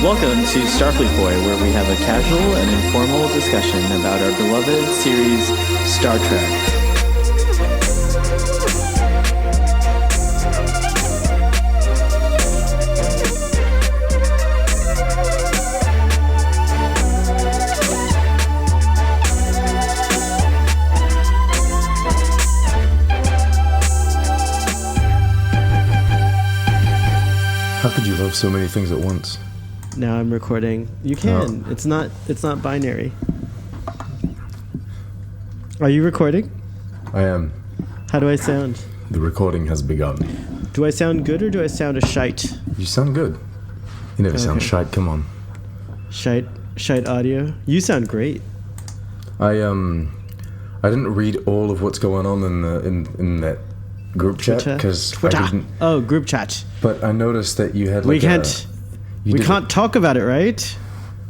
Welcome to Starfleet Boy, where we have a casual and informal discussion about our beloved series, Star Trek. How could you love so many things at once? Now I'm recording. You can. Oh. It's not binary. Are you recording? I am. How do I sound? The recording has begun. Do I sound good or do I sound a shite? You sound good. You never sound shite, come on. Shite audio? You sound great. I didn't read all of what's going on in that group chat because I didn't. Oh, group chat. But I noticed that you had we can't talk about it, right?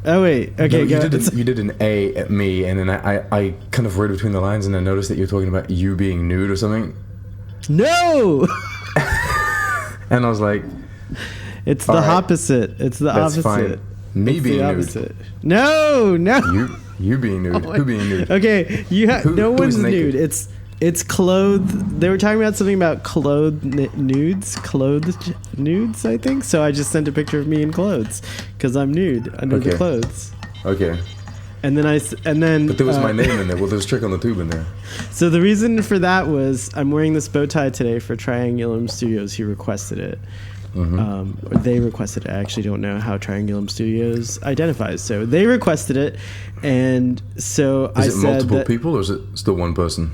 Oh wait, okay. No, you did an A at me, and then I kind of read between the lines, and I noticed that you're talking about you being nude or something. No. And I was like, it's the opposite. It's the opposite. Fine. Me being nude. No. You being nude. Who being nude? Okay, no one's nude. It's clothed. They were talking about something about clothed nudes, I think. So I just sent a picture of me in clothes because I'm nude under the clothes. Okay. And then. But there was my name in there. Well, there was Trick on the Tube in there. So the reason for that was I'm wearing this bow tie today for Triangulum Studios. He requested it. Mm-hmm. Or they requested it. I actually don't know how Triangulum Studios identifies. So they requested it, and so I said. Is it multiple people or is it still one person?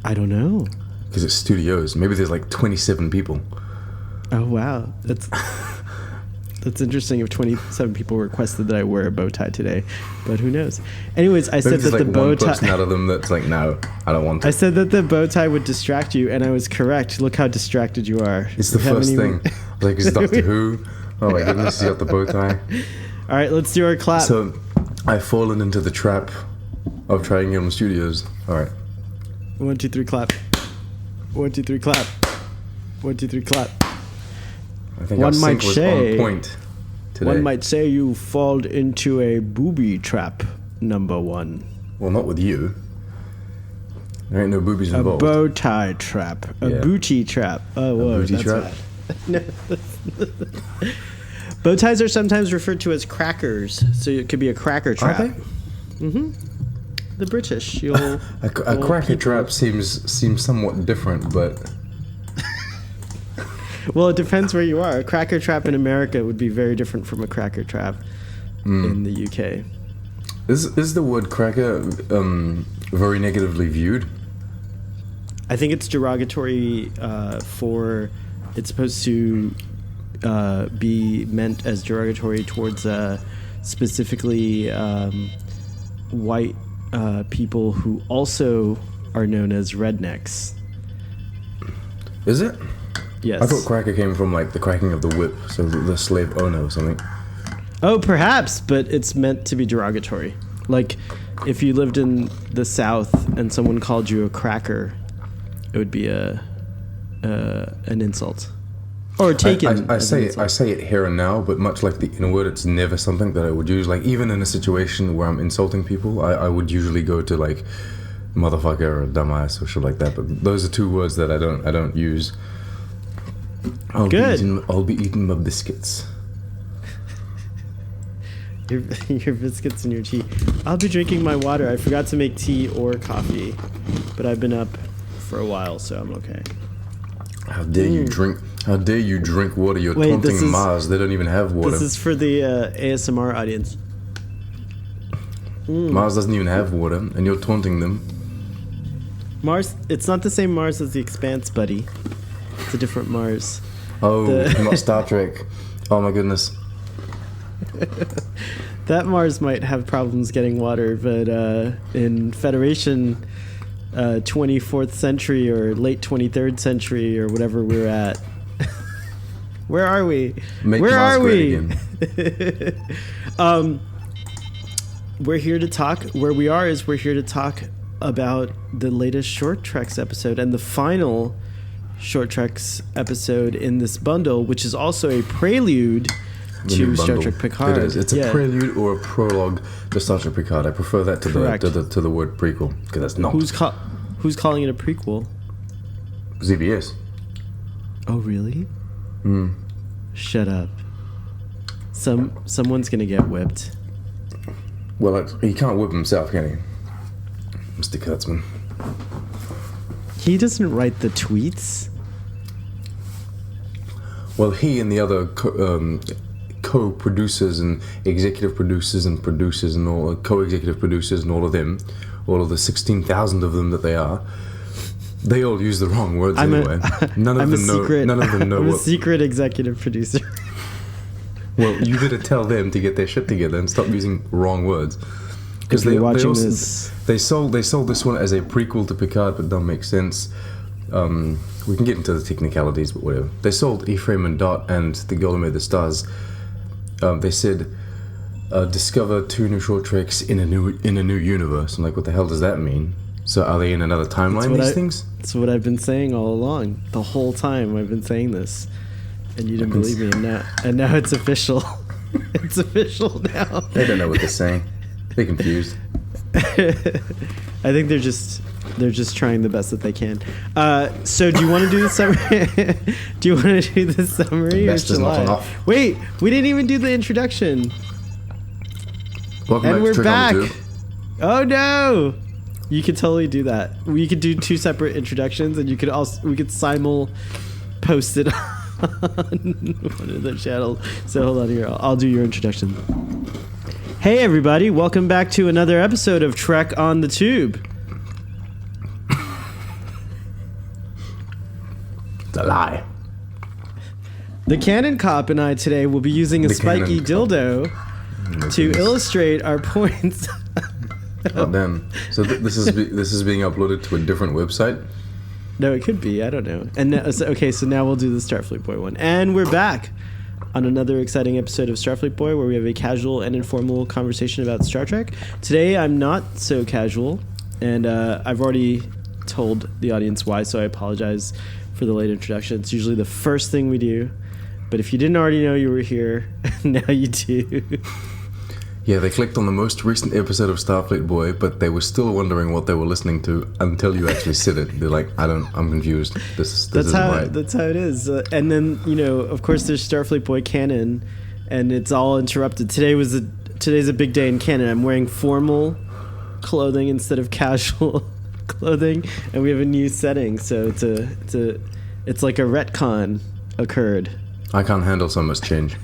I don't know. Because it's studios. Maybe there's like 27 people. Oh, wow. That's interesting if 27 people requested that I wear a bow tie today. But who knows? Anyways, I said that the bow tie... one person out of them that's like, no, I don't want to. I said that the bow tie would distract you, and I was correct. Look how distracted you are. It's the first thing. Like, it's Doctor Who. Oh my goodness, you got the bow tie. All right, let's do our clap. So, I've fallen into the trap of Triangulum Studios. All right. 1, 2, 3, clap. 1, 2, 3, clap. 1, 2, 3, clap. I think our sync was on point today. One might say you fall into a booby trap, number one. Well, not with you. There ain't no boobies involved. A bow tie trap. A booty trap. Oh, whoa. A booty trap? No. Bow ties are sometimes referred to as crackers, so it could be a cracker trap. Are they? Mm-hmm. The British. A cracker trap seems somewhat different, but... Well, it depends where you are. A cracker trap in America would be very different from a cracker trap in the UK. Is the word cracker very negatively viewed? I think it's derogatory for... It's supposed to be meant as derogatory towards specifically white people who also are known as rednecks. Is it? Yes. I thought cracker came from like the cracking of the whip, so the slave owner or something. Oh, perhaps, but it's meant to be derogatory. Like, if you lived in the South and someone called you a cracker, it would be an insult. Or taken. I say it here and now, but much like the N word, it's never something that I would use. Like, even in a situation where I'm insulting people, I would usually go to like motherfucker or dumbass or shit like that. But those are two words that I don't use. I'll be eating my biscuits. Your biscuits and your tea. I'll be drinking my water. I forgot to make tea or coffee, but I've been up for a while, so I'm okay. How dare you drink? How dare you drink water? You're taunting Mars. They don't even have water. This is for the ASMR audience. Mars doesn't even have water, and you're taunting them. Mars. It's not the same Mars as the Expanse, buddy. It's a different Mars. Oh, not Star Trek. Oh my goodness. That Mars might have problems getting water, but in Federation 24th century or late 23rd century or whatever we're at. Where are we? Where are we? We're here to talk. Where we are is we're here to talk about the latest Short Treks episode and the final Short Treks episode in this bundle, which is also a prelude to new Star bundle. Trek Picard. It is. It's a prelude or a prologue to Star Trek Picard. I prefer that to the word prequel, because that's not. Who's calling it a prequel? ZBS. Oh, really? Shut up. Someone's gonna get whipped. Well, he can't whip himself, can he? Mr. Kurtzman. He doesn't write the tweets. Well, he and the other co-producers and executive producers and all co-executive producers and all of them, all of the 16,000 of them that they are, they all use the wrong words anyway. None of them know. I'm a secret executive producer. Well, you better tell them to get their shit together and stop using wrong words. Because they sold this one as a prequel to Picard, but don't make sense. We can get into the technicalities, but whatever. They sold Ephraim and Dot and The Girl Who Made the Stars. They said, discover 2 new short treks in a new universe. I'm like, what the hell does that mean? So are they in another timeline, these things? That's what I've been saying all along. The whole time I've been saying this. And you didn't believe me, and now it's official. It's official now. They don't know what they're saying. They're confused. I think they're just trying the best that they can. So do you want to do the summary? Do you want to do the summary? The best is not enough. Wait, we didn't even do the introduction. Welcome and we're back. On the Tube. Oh no! You could totally do that. We could do 2 separate introductions, and we could simul post it on one of the channels. So hold on here. I'll do your introduction. Hey everybody, welcome back to another episode of Trek on the Tube. It's a lie. The Canon Cop and I today will be using a spiky dildo to illustrate our points. Oh damn! So this is being uploaded to a different website. No, it could be. I don't know. And so now we'll do the Starfleet Boy one, and we're back on another exciting episode of Starfleet Boy, where we have a casual and informal conversation about Star Trek. Today, I'm not so casual, and I've already told the audience why, so I apologize for the late introduction. It's usually the first thing we do, but if you didn't already know you were here, now you do. Yeah, they clicked on the most recent episode of Starfleet Boy, but they were still wondering what they were listening to until you actually said it. They're like, I'm confused. This isn't right. That's how it is. And then, of course, there's Starfleet Boy canon, and it's all interrupted. Today's a big day in canon. I'm wearing formal clothing instead of casual clothing, and we have a new setting. So it's like a retcon occurred. I can't handle so much change.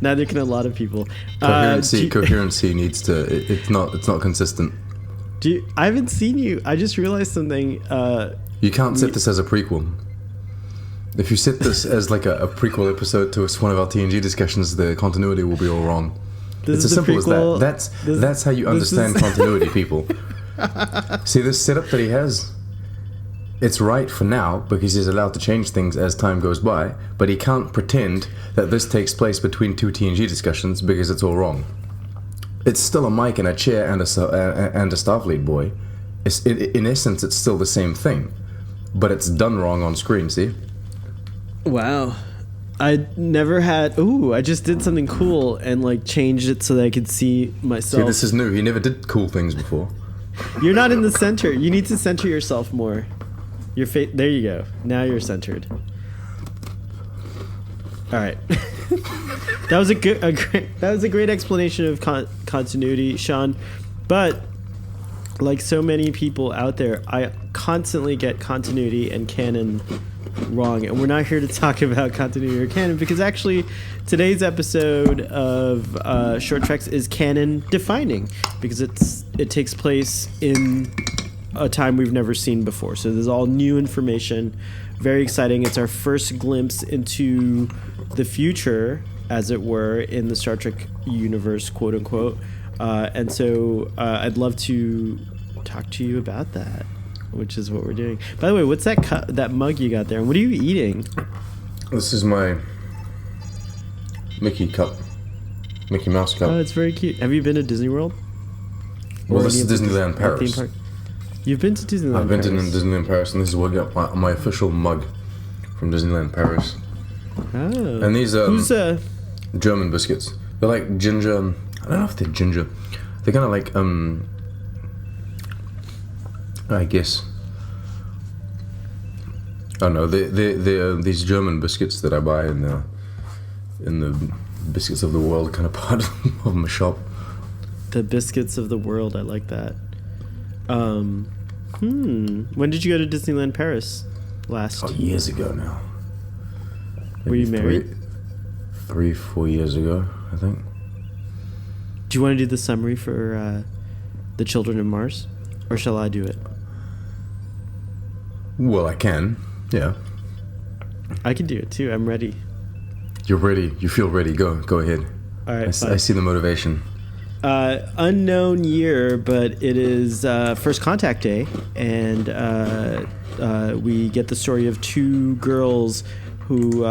Neither can a lot of people. Coherency needs to. It's not consistent. I haven't seen you. I just realized something. You can't set this as a prequel. If you set this as like a prequel episode to one of our TNG discussions, the continuity will be all wrong. It's as simple as that. That's how you understand continuity, people. See this setup that he has. It's right for now because he's allowed to change things as time goes by, but he can't pretend that this takes place between 2 TNG discussions because it's all wrong. It's still a mic and a chair and a Starfleet Boy. In essence, it's still the same thing, but it's done wrong on screen, see? Wow. I never had... Ooh, I just did something cool and changed it so that I could see myself. See, this is new. He never did cool things before. You're not in the center. You need to center yourself more. There you go. Now you're centered. All right. That was a great explanation of continuity, Sean. But like so many people out there, I constantly get continuity and canon wrong, and we're not here to talk about continuity or canon because actually today's episode of Short Treks is canon defining because it takes place in a time we've never seen before. So there's all new information, very exciting. It's our first glimpse into the future, as it were, in the Star Trek universe, quote unquote. And so I'd love to talk to you about that, which is what we're doing. By the way, what's that mug you got there? And what are you eating? This is my Mickey Mouse cup. Oh, it's very cute. Have you been to Disney World? Well, this is Disneyland Paris. Theme park? You've been to Disneyland I've been to Disneyland Paris, and this is what I got my official mug from Disneyland Paris. Oh. And these Who's German biscuits. They're like ginger. I don't know if they're ginger. They're kind of like I guess. I don't know. They're these German biscuits that I buy in the Biscuits of the World kind of part of my shop. The Biscuits of the World? I like that. When did you go to Disneyland Paris last? Oh, years ago now. Were you married? 3-4 years ago, I think. Do you want to do the summary for The Children of Mars? Or shall I do it? Well, I can. Yeah. I can do it too. I'm ready. You're ready. You feel ready. Go ahead. All right. I see the motivation. Unknown year, but it is First Contact Day, and we get the story of two girls who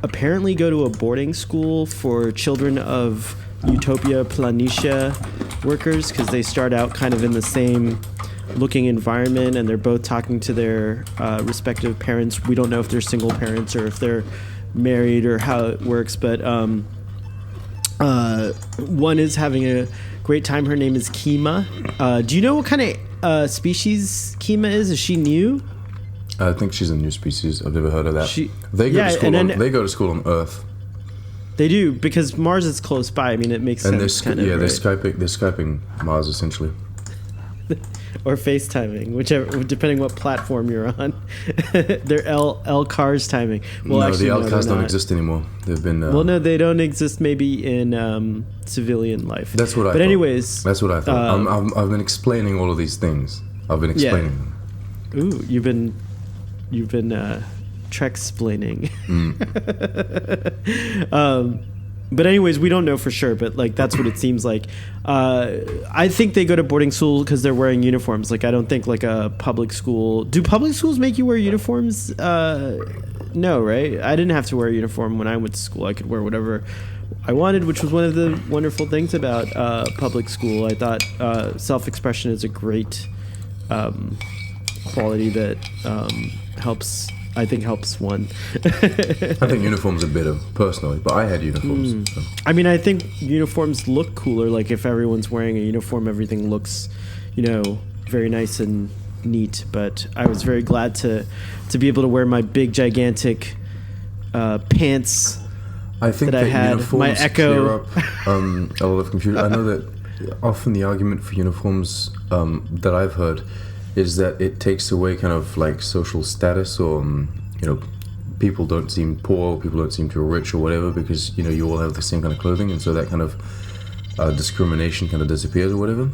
apparently go to a boarding school for children of Utopia Planitia workers, because they start out kind of in the same looking environment, and they're both talking to their respective parents. We don't know if they're single parents or if they're married or how it works, but one is having a great time. Her name is Kima. Do you know what kind of species Kima is? Is she new? I think she's a new species. I've never heard of that. They go to school on Earth. They do, because Mars is close by. I mean, it makes sense. And they're Skyping Mars essentially. Or FaceTiming, whichever, depending what platform you're on. They're L cars timing. Well, no, actually, the L cars don't exist anymore. They've been. Well, no, they don't exist. Maybe in civilian life. That's what I. But thought. anyways, that's what I thought. I've been explaining all of these things. I've been explaining them. Ooh, you've been Trek-splaining. But anyways, we don't know for sure, but like that's what it seems like. I think they go to boarding school because they're wearing uniforms. Like I don't think like a public school. Do public schools make you wear uniforms? No, right? I didn't have to wear a uniform when I went to school. I could wear whatever I wanted, which was one of the wonderful things about public school. I thought self-expression is a great quality that helps one. I think uniforms are better, personally, but I had uniforms. So. I mean, I think uniforms look cooler. Like, if everyone's wearing a uniform, everything looks, very nice and neat. But I was very glad to be able to wear my big, gigantic pants. I think that I had uniforms my Echo. Clear up a lot of confusion. I know that often the argument for uniforms that I've heard is that it takes away kind of like social status, or people don't seem poor, people don't seem too rich or whatever, because you all have the same kind of clothing, and so that kind of discrimination kind of disappears or whatever.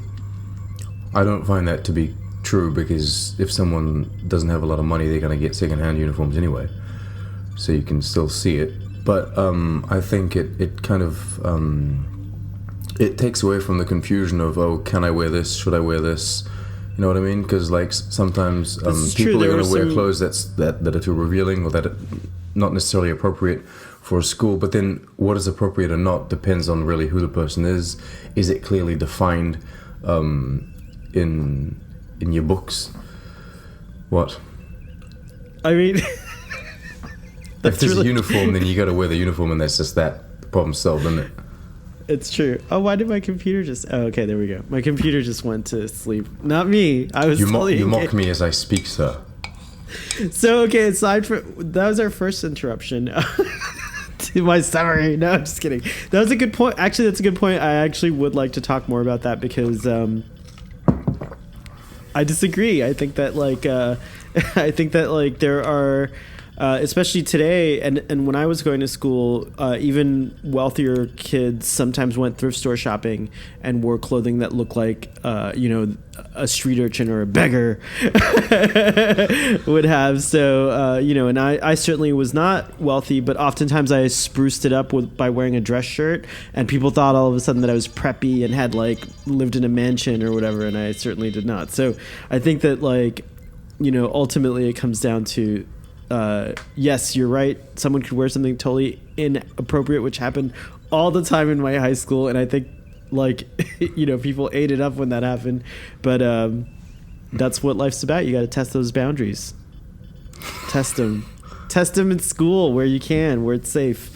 I don't find that to be true, because if someone doesn't have a lot of money, they're going to get secondhand uniforms anyway, so you can still see it. But I think it kind of it takes away from the confusion of, oh, can I wear this, should I wear this? You know what I mean? Because like sometimes people are going to wear clothes that are too revealing, or that are not necessarily appropriate for a school. But then what is appropriate or not depends on really who the person is. Is it clearly defined in your books? What? I mean, if there's a uniform, then you got to wear the uniform, and that's just that. The problem's solved, isn't it? It's true. Oh, why did my computer just... Oh, okay, there we go. My computer just went to sleep. Not me. I was You mock me as I speak, sir. So, okay, that was our first interruption to my summary. No, I'm just kidding. That was a good point. Actually, that's a good point. I actually would like to talk more about that, because I disagree. I think that there are... especially today, and when I was going to school, even wealthier kids sometimes went thrift store shopping and wore clothing that looked like, a street urchin or a beggar would have. So, and I certainly was not wealthy, but oftentimes I spruced it up by wearing a dress shirt, and people thought all of a sudden that I was preppy and had lived in a mansion or whatever, and I certainly did not. So I think that ultimately it comes down to, yes, you're right. Someone could wear something totally inappropriate, which happened all the time in my high school, and I think people ate it up when that happened. But that's what life's about. You got to test those boundaries. Test them. Test them in school where you can, where it's safe.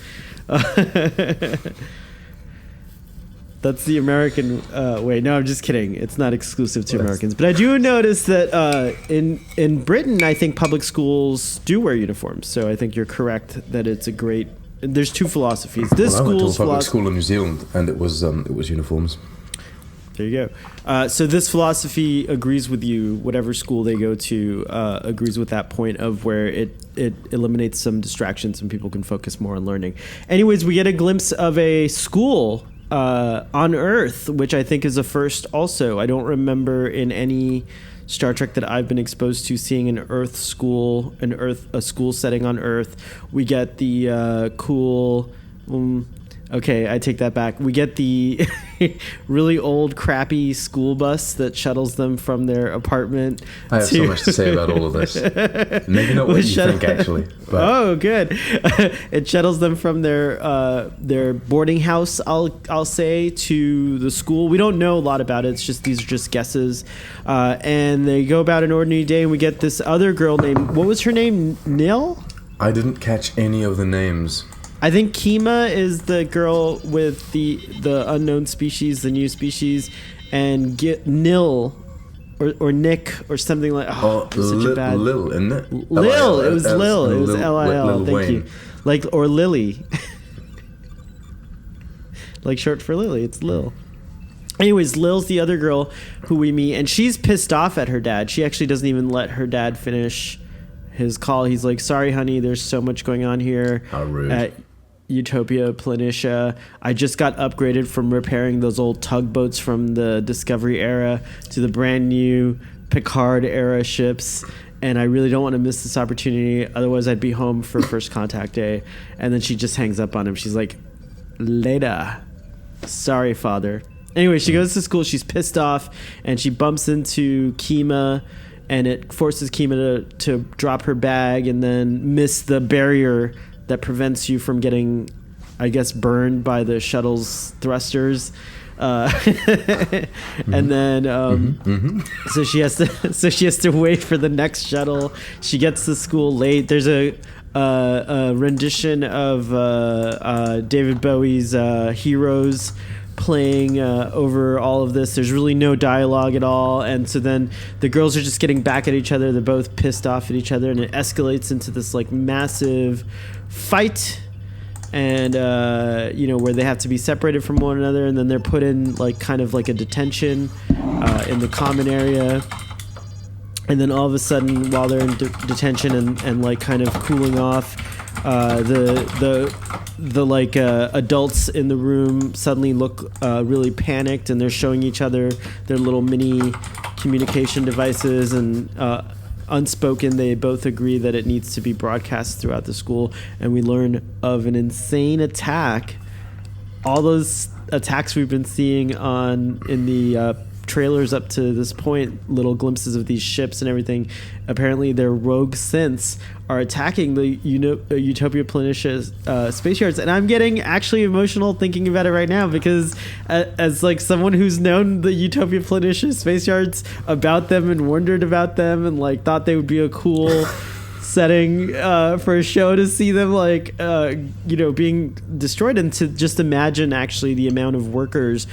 That's the American way. No, I'm just kidding. It's not exclusive to Americans. But I do notice that in Britain, I think public schools do wear uniforms. So I think you're correct that it's a great... There's two philosophies. This I went to a school's public school in New Zealand, and it was uniforms. There you go. So this philosophy agrees with you. Whatever school they go to agrees with that point of where it eliminates some distractions and people can focus more on learning. Anyways, we get a glimpse of a school on Earth, which I think is a first also. I don't remember in any Star Trek that I've been exposed to seeing an Earth school, a school setting on Earth. We get the cool... okay, I take that back. We get the really old, crappy school bus that shuttles them from their apartment. I have so much to say about all of this. Maybe not what you think, actually. But. Oh, good. It shuttles them from their boarding house, I'll say, to the school. We don't know a lot about it. It's just these are just guesses. And they go about an ordinary day, and we get this other girl named... What was her name? Nil? I didn't catch any of the names. I think Kima is the girl with the unknown species, the new species, and Nil or Nick or something like. Oh, such a bad. Lil, isn't it? Lil. It was Lil. It was Lil. Thank you. Like or Lily. Like short for Lily. It's Lil. Anyways, Lil's the other girl who we meet, and she's pissed off at her dad. She actually doesn't even let her dad finish his call. He's like, "Sorry, honey. There's so much going on here." How rude. At Utopia Planitia. I just got upgraded from repairing those old tugboats from the Discovery era to the brand new Picard era ships, and I really don't want to miss this opportunity. Otherwise, I'd be home for first contact day. And then she just hangs up on him. She's like, "Later. Sorry, father." Anyway, she goes to school. She's pissed off, and she bumps into Kima, and it forces Kima to drop her bag and then miss the barrier that prevents you from getting, I guess, burned by the shuttle's thrusters. And then so she has to wait for the next shuttle. She gets to school late. There's a rendition of David Bowie's Heroes playing over all of this. There's really no dialogue at all, and so then the girls are just getting back at each other. They're both pissed off at each other, and it escalates into this like massive fight, and where they have to be separated from one another, and then they're put in like kind of like a detention in the common area. And then all of a sudden, while they're in detention and like kind of cooling off, the like adults in the room suddenly look really panicked, and they're showing each other their little mini communication devices, and unspoken they both agree that it needs to be broadcast throughout the school. And we learn of an insane attack. All those attacks we've been seeing in the trailers up to this point, little glimpses of these ships and everything, apparently their rogue synths are attacking the Utopia Planitia space yards. And I'm getting actually emotional thinking about it right now, because as like someone who's known the Utopia Planitia space yards, about them and wondered about them, and like thought they would be a cool setting for a show, to see them like being destroyed, and to just imagine actually the amount of workers.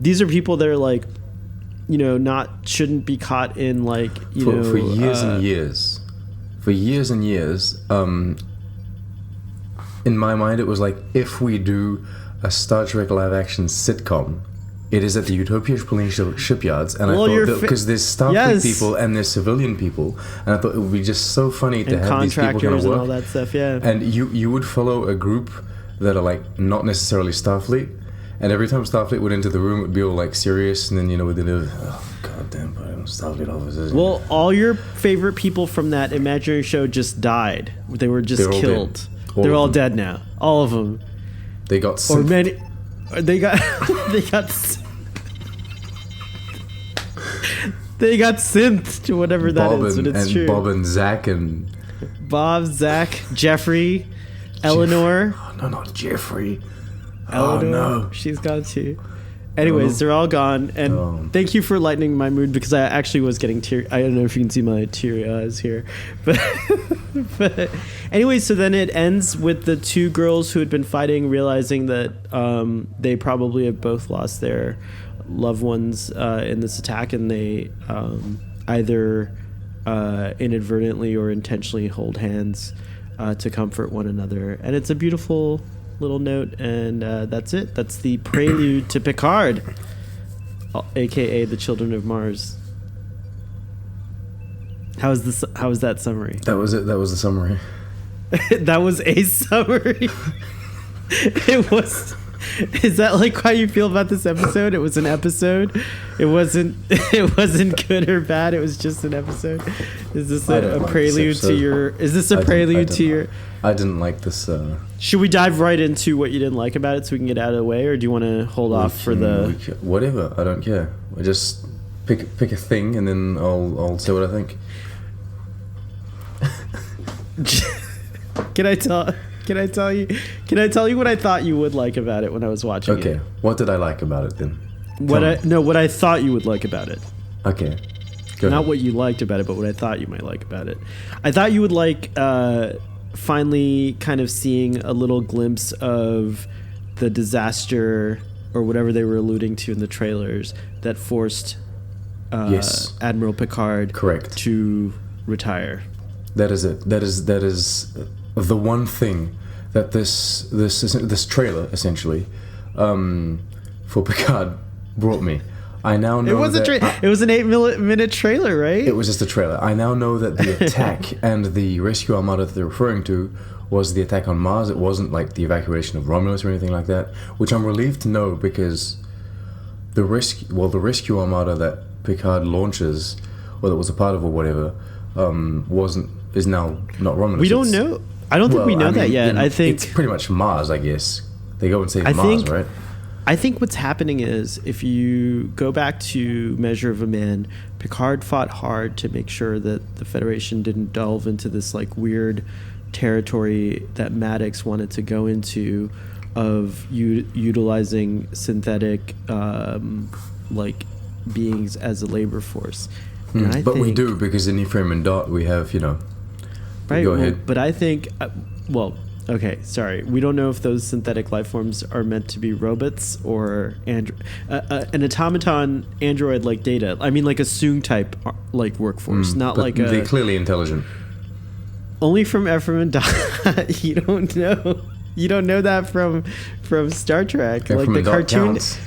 These are people that are like, shouldn't be caught in like for years and years. For years and years, in my mind, it was like, if we do a Star Trek live action sitcom, it is at the Utopia Planitia shipyards, and I thought because there's Starfleet people and there's civilian people, and I thought it would be just so funny to have these people kind of work, and all that stuff, yeah. And you would follow a group that are like not necessarily Starfleet. And every time Starfleet went into the room, it would be all like serious, and then within goddamn Starfleet officers. Well, all your favorite people from that imaginary show just died. They were just killed. They're all dead now. All of them. They got or many. They got. They got synth to whatever that is, but it's true. Bob and Zach and Bob, Zach, Jeffrey, Eleanor. Oh, no, not Jeffrey. Eleanor, oh no, she's got to. Anyways, they're all gone, and thank you for lightening my mood because I actually was getting teary. I don't know if you can see my teary eyes here, but anyway, so then it ends with the two girls who had been fighting realizing that they probably have both lost their loved ones in this attack, and they either inadvertently or intentionally hold hands to comfort one another, and it's a beautiful little note, and that's it. That's the prelude to Picard, aka the Children of Mars. How is that summary? That was it. That was the summary. That was a summary. It was. Is that like how you feel about this episode? It was an episode. It wasn't good or bad. It was just an episode. Is this a prelude to your? Is this a prelude to your? I didn't like this. Should we dive right into what you didn't like about it so we can get out of the way, or do you want to hold off for the? Whatever. I don't care. I just pick a thing and then I'll say what I think. Can I tell you what I thought you would like about it when I was watching it? Okay. What did I like about it then? What I thought you would like about it. Okay. Go Not ahead. what you liked about it, but what I thought you might like about it. I thought you would like finally kind of seeing a little glimpse of the disaster or whatever they were alluding to in the trailers that forced Yes. Admiral Picard Correct. to retire. That is it. That is the one thing that this trailer essentially for Picard brought me. I now know It was it was an 8-minute trailer, right? it was just a trailer. I now know that the attack and the rescue armada that they're referring to was the attack on Mars. It wasn't like the evacuation of Romulus or anything like that, which I'm relieved to know because the rescue armada that Picard launches, or that was a part of or whatever, is now not Romulus. We don't know. I don't think we know that yet. I think it's pretty much Mars, I guess. They go and save Mars, right? I think what's happening is if you go back to Measure of a Man, Picard fought hard to make sure that the Federation didn't delve into this like weird territory that Maddox wanted to go into of utilizing synthetic like beings as a labor force. But we do, because in Ephraim and Dot we have, right. Go ahead. But I think, okay, sorry. We don't know if those synthetic life forms are meant to be robots or an automaton android like Data. I mean, like a Soong type like workforce, not but like they're clearly intelligent. Only from Ephraim and Dot. You don't know. You don't know that from Star Trek. Ephraim like the and Dot cartoon. counts.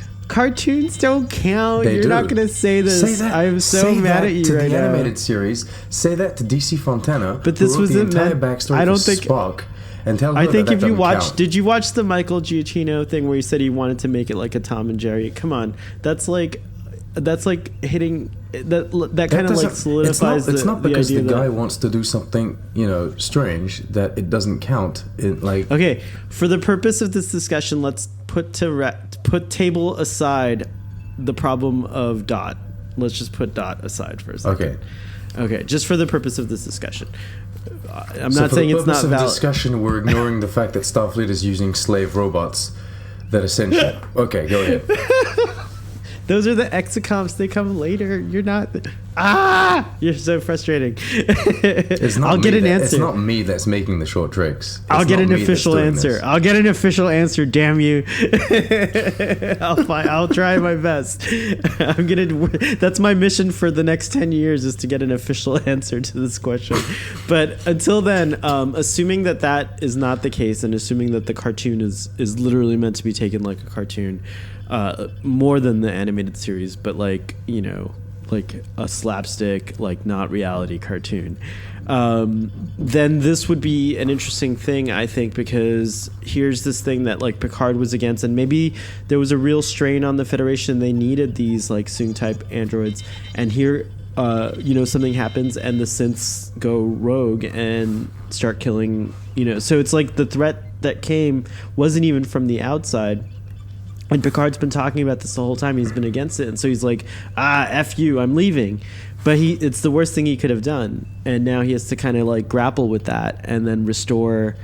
Don't count. They You're do. not gonna say this. Say that. I'm so say mad that at you to right the now. animated series. Say that to DC Fontana. But this who wrote wasn't the entire meant- backstory I don't for think- Spock. And tell her I think that if you doesn't watch, count. did you watch the Michael Giacchino thing where he said he wanted to make it like a Tom and Jerry? Come on, that's like hitting that kind of like solidifies It's not because the the idea guy that, wants to do something strange that it doesn't count. Okay, for the purpose of this discussion, let's put table aside the problem of Dot. Let's just put Dot aside for a second. Okay, just for the purpose of this discussion. I'm not saying it's not valid. For the purpose of valid. discussion, we're ignoring the fact that Starfleet is using slave robots that are sentient. Okay, go ahead. Those are the exocomps. They come later. You're not. You're so frustrating. I'll get an answer. It's not me that's making the short tricks. I'll get an official answer. I'll get an official answer. Damn you! I'll try my best. That's my mission for the next 10 years is to get an official answer to this question. But until then, assuming that is not the case, and assuming that the cartoon is literally meant to be taken like a cartoon, more than the animated series, but like a slapstick, like not reality cartoon, then this would be an interesting thing, I think, because here's this thing that like Picard was against, and maybe there was a real strain on the Federation. They needed these like Soong type androids, and here something happens and the synths go rogue and start killing, so it's like the threat that came wasn't even from the outside. And Picard's been talking about this the whole time. He's been against it. And so he's like, F you, I'm leaving. But it's the worst thing he could have done. And now he has to kind of like grapple with that and then restore,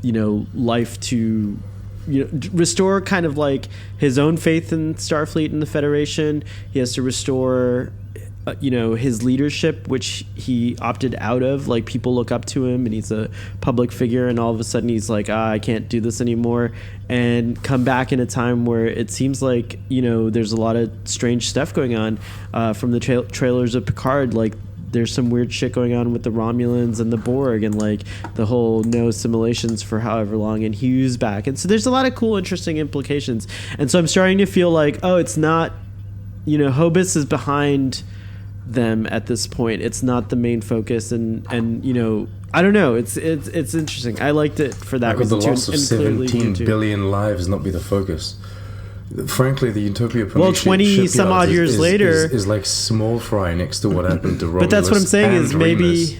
life to restore kind of like his own faith in Starfleet and the Federation. He has to restore his leadership, which he opted out of. Like, people look up to him and he's a public figure, and all of a sudden he's like, I can't do this anymore, and come back in a time where it seems like there's a lot of strange stuff going on from the trailers of Picard. Like, there's some weird shit going on with the Romulans and the Borg, and like the whole no assimilations for however long, and Hugh's back, and so there's a lot of cool, interesting implications. And so I'm starting to feel like, it's not, Hobus is behind them at this point. It's not the main focus, and I don't know. It's interesting. I liked it for that reason. Could the loss of 17 billion lives not be the focus? Frankly, the Utopia Planitia 20 some odd years later is like small fry next to what happened to Romulus. But that's what I'm saying is maybe. Remus.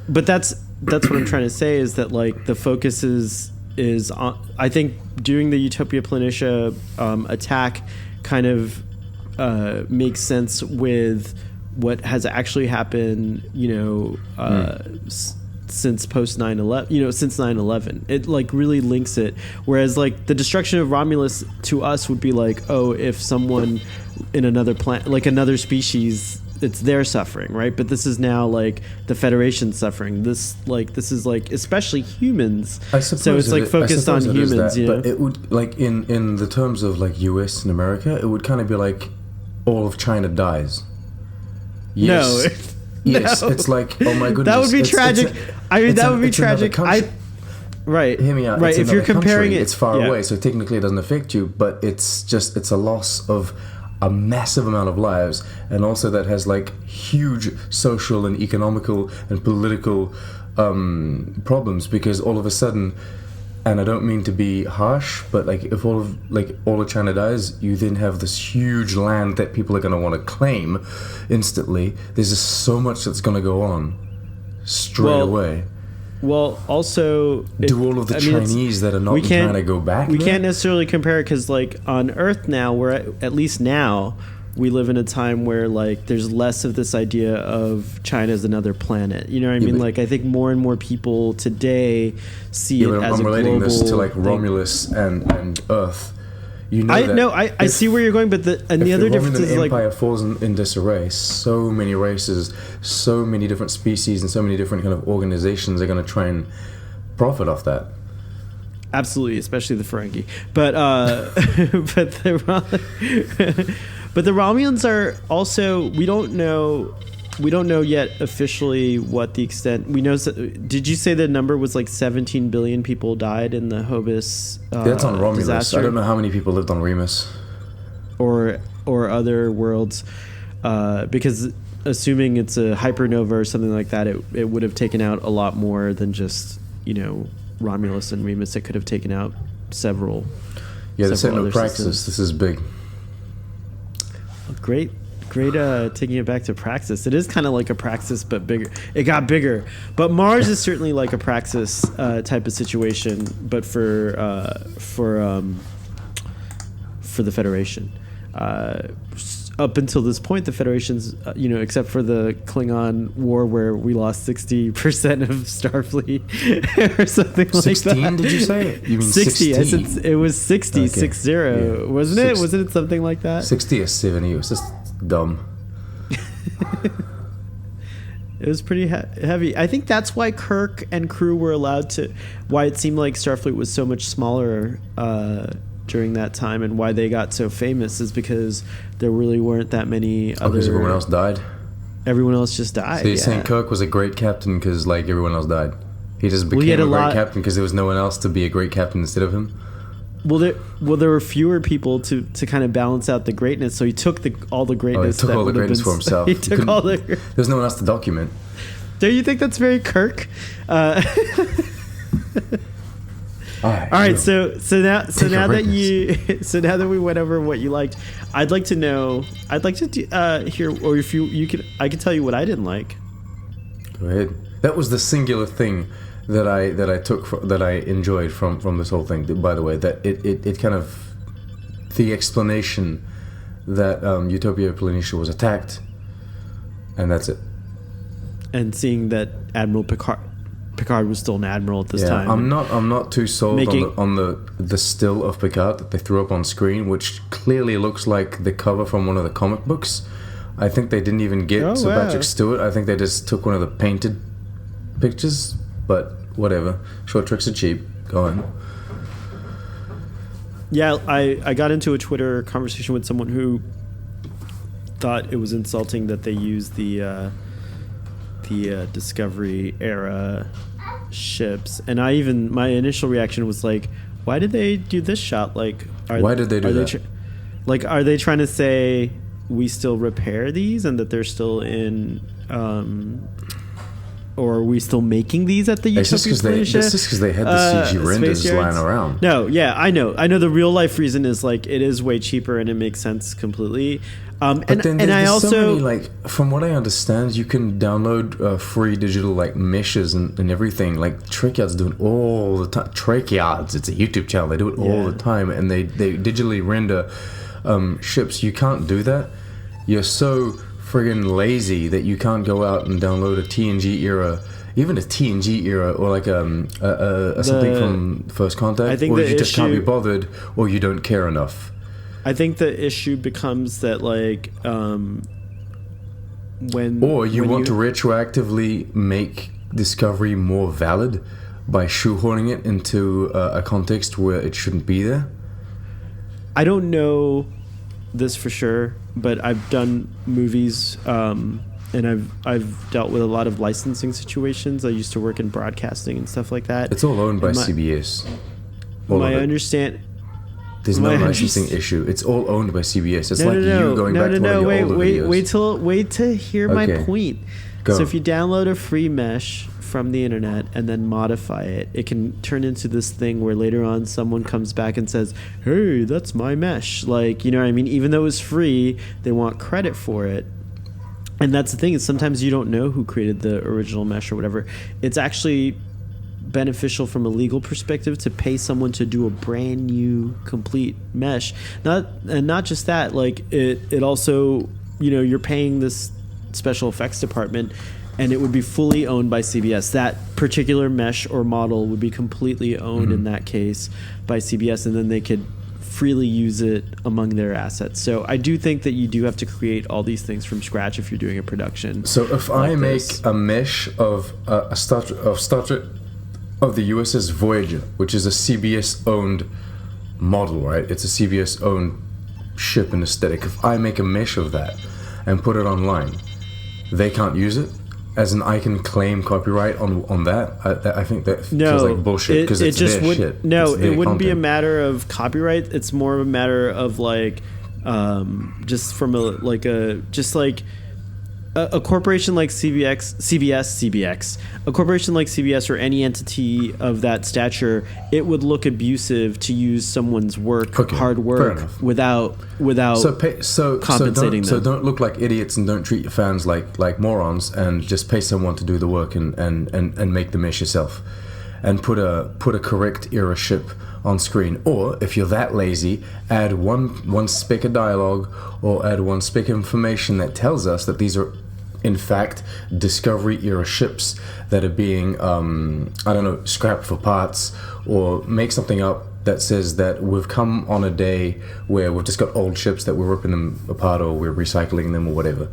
But that's what I'm trying to say is that like the focus is on. I think doing the Utopia Planitia attack kind of makes sense with what has actually happened, since post 9/11, since 9/11. It like really links it. Whereas like the destruction of Romulus to us would be like, if someone in another planet, like another species, it's their suffering, right? But this is now like the Federation's suffering. This is like especially humans. I suppose so it's like focused on humans, But it would like in the terms of like US and America, it would kind of be like all of China dies. Yes. No. Yes, No. it's like, oh my goodness. That would be tragic. That would be tragic. Right. Hear me out. Right. If you're comparing it, it's far away, so technically it doesn't affect you, but it's a loss of a massive amount of lives, and also that has like huge social and economical and political problems, because all of a sudden, and I don't mean to be harsh, but like if all of China dies, you then have this huge land that people are going to want to claim instantly. There's just so much that's going to go on straight away. Well, also, do all of the Chinese that are not in China go back? We can't necessarily compare it, because like on Earth now, at least now, we live in a time where like there's less of this idea of China as another planet. You know what I mean? Like I think more and more people today see it as a global. I'm relating this to like Romulus and Earth. I see where you're going, but the other difference is like, if the Empire falls in disarray, so many races, so many different species, and so many different kind of organizations are going to try and profit off that. Absolutely, especially the Ferengi. But the Romulans are also, we don't know yet officially what the extent. We know. Did you say the number was like 17 billion people died in the Hobus that's on Romulus. Disaster? I don't know how many people lived on Remus or other worlds, because assuming it's a hypernova or something like that, it would have taken out a lot more than just Romulus and Remus. It could have taken out several. Yeah, the same with Praxis. Systems. This is big. Great taking it back to Praxis. It is kind of like a Praxis, but bigger. It got bigger. But Mars is certainly like a Praxis type of situation, but for the Federation. Up until this point, the Federation's, except for the Klingon War where we lost 60% of Starfleet or something 16, like that. 16, did you say? You mean 60? 60? I said it was 60, okay. 60. Yeah. Wasn't it? Wasn't it something like that? 60 or 70. It was just dumb. It was pretty heavy. I think that's why Kirk and crew were allowed to... Why it seemed like Starfleet was so much smaller during that time, and why they got so famous is because there really weren't that many other... Because everyone else died? Everyone else just died, So you're saying Kirk was a great captain because, like, everyone else died? He just became a great captain because there was no one else to be a great captain instead of him? Well, there were fewer people to kind of balance out the greatness, so he took all the greatness. He took all the greatness for himself. He took all the... There's no one else to document. Do you think that's very Kirk? All right, so now that we went over what you liked, I'd like to hear, or if you could, I could tell you what I didn't like. Go ahead. That was the singular thing that I enjoyed from this whole thing. By the way, that it kind of, the explanation that Utopia Planitia was attacked, and that's it. And seeing that Admiral Picard, Picard was still an admiral at this time. I'm not too sold on the still of Picard that they threw up on screen, which clearly looks like the cover from one of the comic books. I think they didn't even get Sir Patrick Stewart. I think they just took one of the painted pictures, but whatever. Short tricks are cheap. Go on. Yeah, I got into a Twitter conversation with someone who thought it was insulting that they used the Discovery era ships, and my initial reaction was like, why did they do this shot? Like, why did they do that? Are they trying to say we still repair these and that they're still in, or are we still making these at the Utopia Planitia? It's just because they had the CG renders lying around. No, yeah, I know. The real life reason is like it is way cheaper and it makes sense completely. But then there's so many, like, from what I understand, you can download free digital like meshes and everything. Like Trickyard's doing all the time. Trickyards, it's a YouTube channel. They do it all the time, and they digitally render ships. You can't do that. You're so friggin' lazy that you can't go out and download a TNG era, even a TNG era, or like something from First Contact, or you just can't be bothered, or you don't care enough. I think the issue becomes that like when you want to retroactively make Discovery more valid by shoehorning it into a context where it shouldn't be there. I don't know this for sure, but I've done movies and I've dealt with a lot of licensing situations. I used to work in broadcasting and stuff like that. It's all owned by CBS. There's no licensing issue. It's all owned by CBS. It's going back to one of your older videos. Wait to hear my point. So if you download a free mesh from the internet and then modify it, it can turn into this thing where later on someone comes back and says, hey, that's my mesh. Like, you know what I mean? Even though it was free, they want credit for it. And that's the thing, is sometimes you don't know who created the original mesh or whatever. It's actually beneficial from a legal perspective to pay someone to do a brand new complete mesh. Not just that, like it also, you're paying this special effects department, and it would be fully owned by CBS. That particular mesh or model would be completely owned in that case by CBS, and then they could freely use it among their assets. So I do think that you do have to create all these things from scratch if you're doing a production. So if I make a mesh of Star Trek of the USS Voyager, which is a CBS owned model, right? It's a CBS owned ship and aesthetic. If I make a mesh of that and put it online, they can't use it. As in, I can claim copyright on that. I think that feels like bullshit because it's their shit. No, it wouldn't be a matter of copyright. It's more of a matter of like, just from a corporation like CBS, a corporation like CBS or any entity of that stature, it would look abusive to use someone's hard work without compensating them. So don't look like idiots and don't treat your fans like morons, and just pay someone to do the work and make the mesh yourself, and put a correct era ship on screen. Or if you're that lazy, add one speck of dialogue or add one speck of information that tells us that these are in fact Discovery era ships that are being scrapped for parts, or make something up that says that we've come on a day where we've just got old ships that we're ripping them apart or we're recycling them or whatever.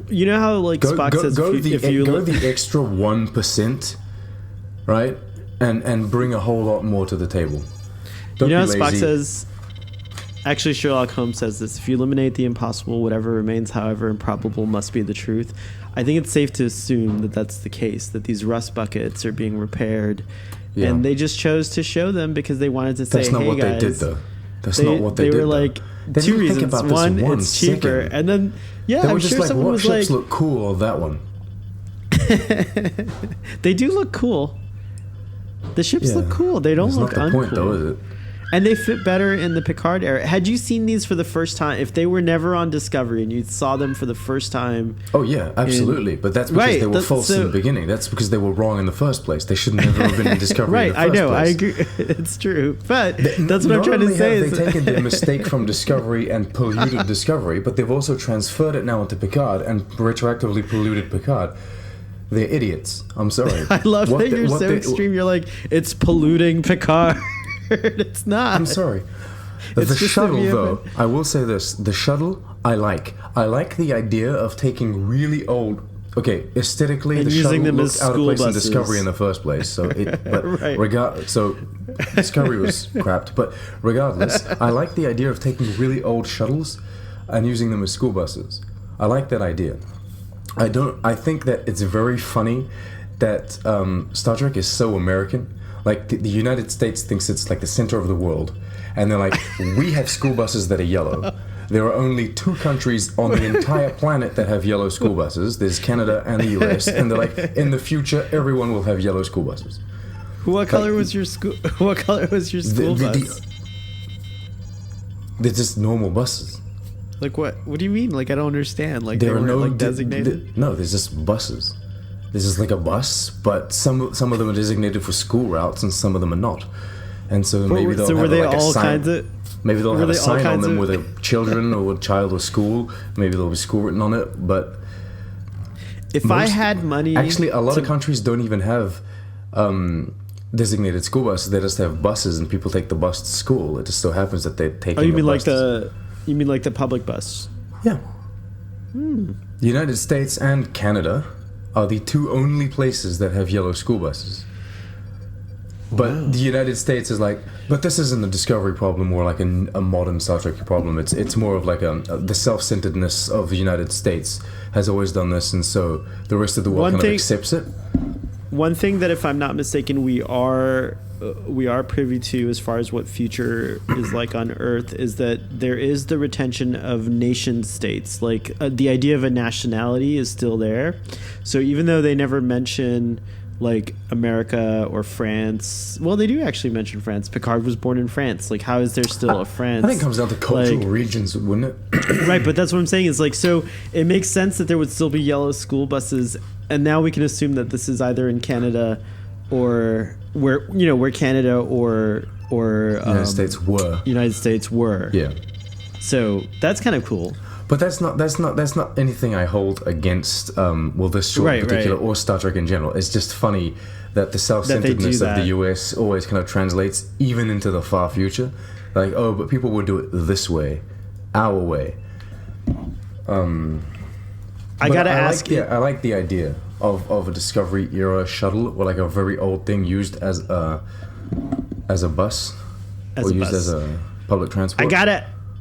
You know how Spock says go the extra 1%, right? And bring a whole lot more to the table. Don't how Spock says, actually Sherlock Holmes says this, if you eliminate the impossible, whatever remains, however improbable, must be the truth. I think it's safe to assume that that's the case, that these rust buckets are being repaired, and they just chose to show them because they wanted to say, that's not hey what guys, they did though. That's not what they did. They were like, two reasons. One, it's cheaper, and then I'm sure someone was like, ships look cool on that one. They do look cool. The ships look cool. They don't look uncool. That's not the point, though, is it? And they fit better in the Picard era. Had you seen these for the first time, if they were never on Discovery and you saw them for the first time... Oh, yeah, absolutely. But that's because they were false in the beginning. That's because they were wrong in the first place. They should never have been in Discovery in the first place. I agree. It's true. But that's what I'm trying to say. They've taken the mistake from Discovery and polluted Discovery, but they've also transferred it now into Picard and retroactively polluted Picard. They're idiots. I'm sorry. I love that you're so extreme. You're like, it's polluting Picard. It's not. I'm sorry. The shuttle, though, I will say this. The shuttle, I like. I like the idea of taking really old... Okay, aesthetically, and the shuttle them looked out of place buses. in Discovery in the first place. So, right. So Discovery was crapped. But regardless, I like the idea of taking really old shuttles and using them as school buses. I like that idea. I think that it's very funny that Star Trek is so American. Like, the United States thinks it's like the center of the world. And they're like, we have school buses that are yellow. There are only 2 countries on the entire planet that have yellow school buses. There's Canada and the US. And they're like, in the future, everyone will have yellow school buses. What color was your school? What color was your school bus? They're just normal buses. Like what? What do you mean? Like I don't understand. Like they weren't like designated? No, there's just buses. This is like a bus, but some of them are designated for school routes and some of them are not. And so maybe they'll have like a sign. Maybe they'll have a sign on them with a children or a child or school. Maybe there'll be school written on it. But if I had money, actually, a lot of countries don't even have designated school buses. They just have buses, and people take the bus to school. It just so happens that they take. Oh, you mean like the public bus? Yeah. The United States and Canada are the 2 only places that have yellow school buses. But the United States is like, but this isn't a Discovery problem or like a modern Star Trek problem. It's more of like the self-centeredness of the United States has always done this, and so the rest of the world kind of accepts it. One thing that, if I'm not mistaken, we are privy to as far as what future is like on Earth is that there is the retention of nation states. Like the idea of a nationality is still there. So even though they never mention like America or France, well, they do actually mention France. Picard was born in France. Like, how is there still a France? I think it comes down to cultural regions, wouldn't it? Right, but that's what I'm saying is like, so it makes sense that there would still be yellow school buses, and now we can assume that this is either in Canada or where Canada or United States were. Yeah. So that's kind of cool. But that's not anything I hold against this show in particular or Star Trek in general. It's just funny that the self-centeredness of the US always kind of translates even into the far future. Like, oh, but people would do it this way, our way. I like the idea of a Discovery era shuttle or like a very old thing used as a bus used as a public transport.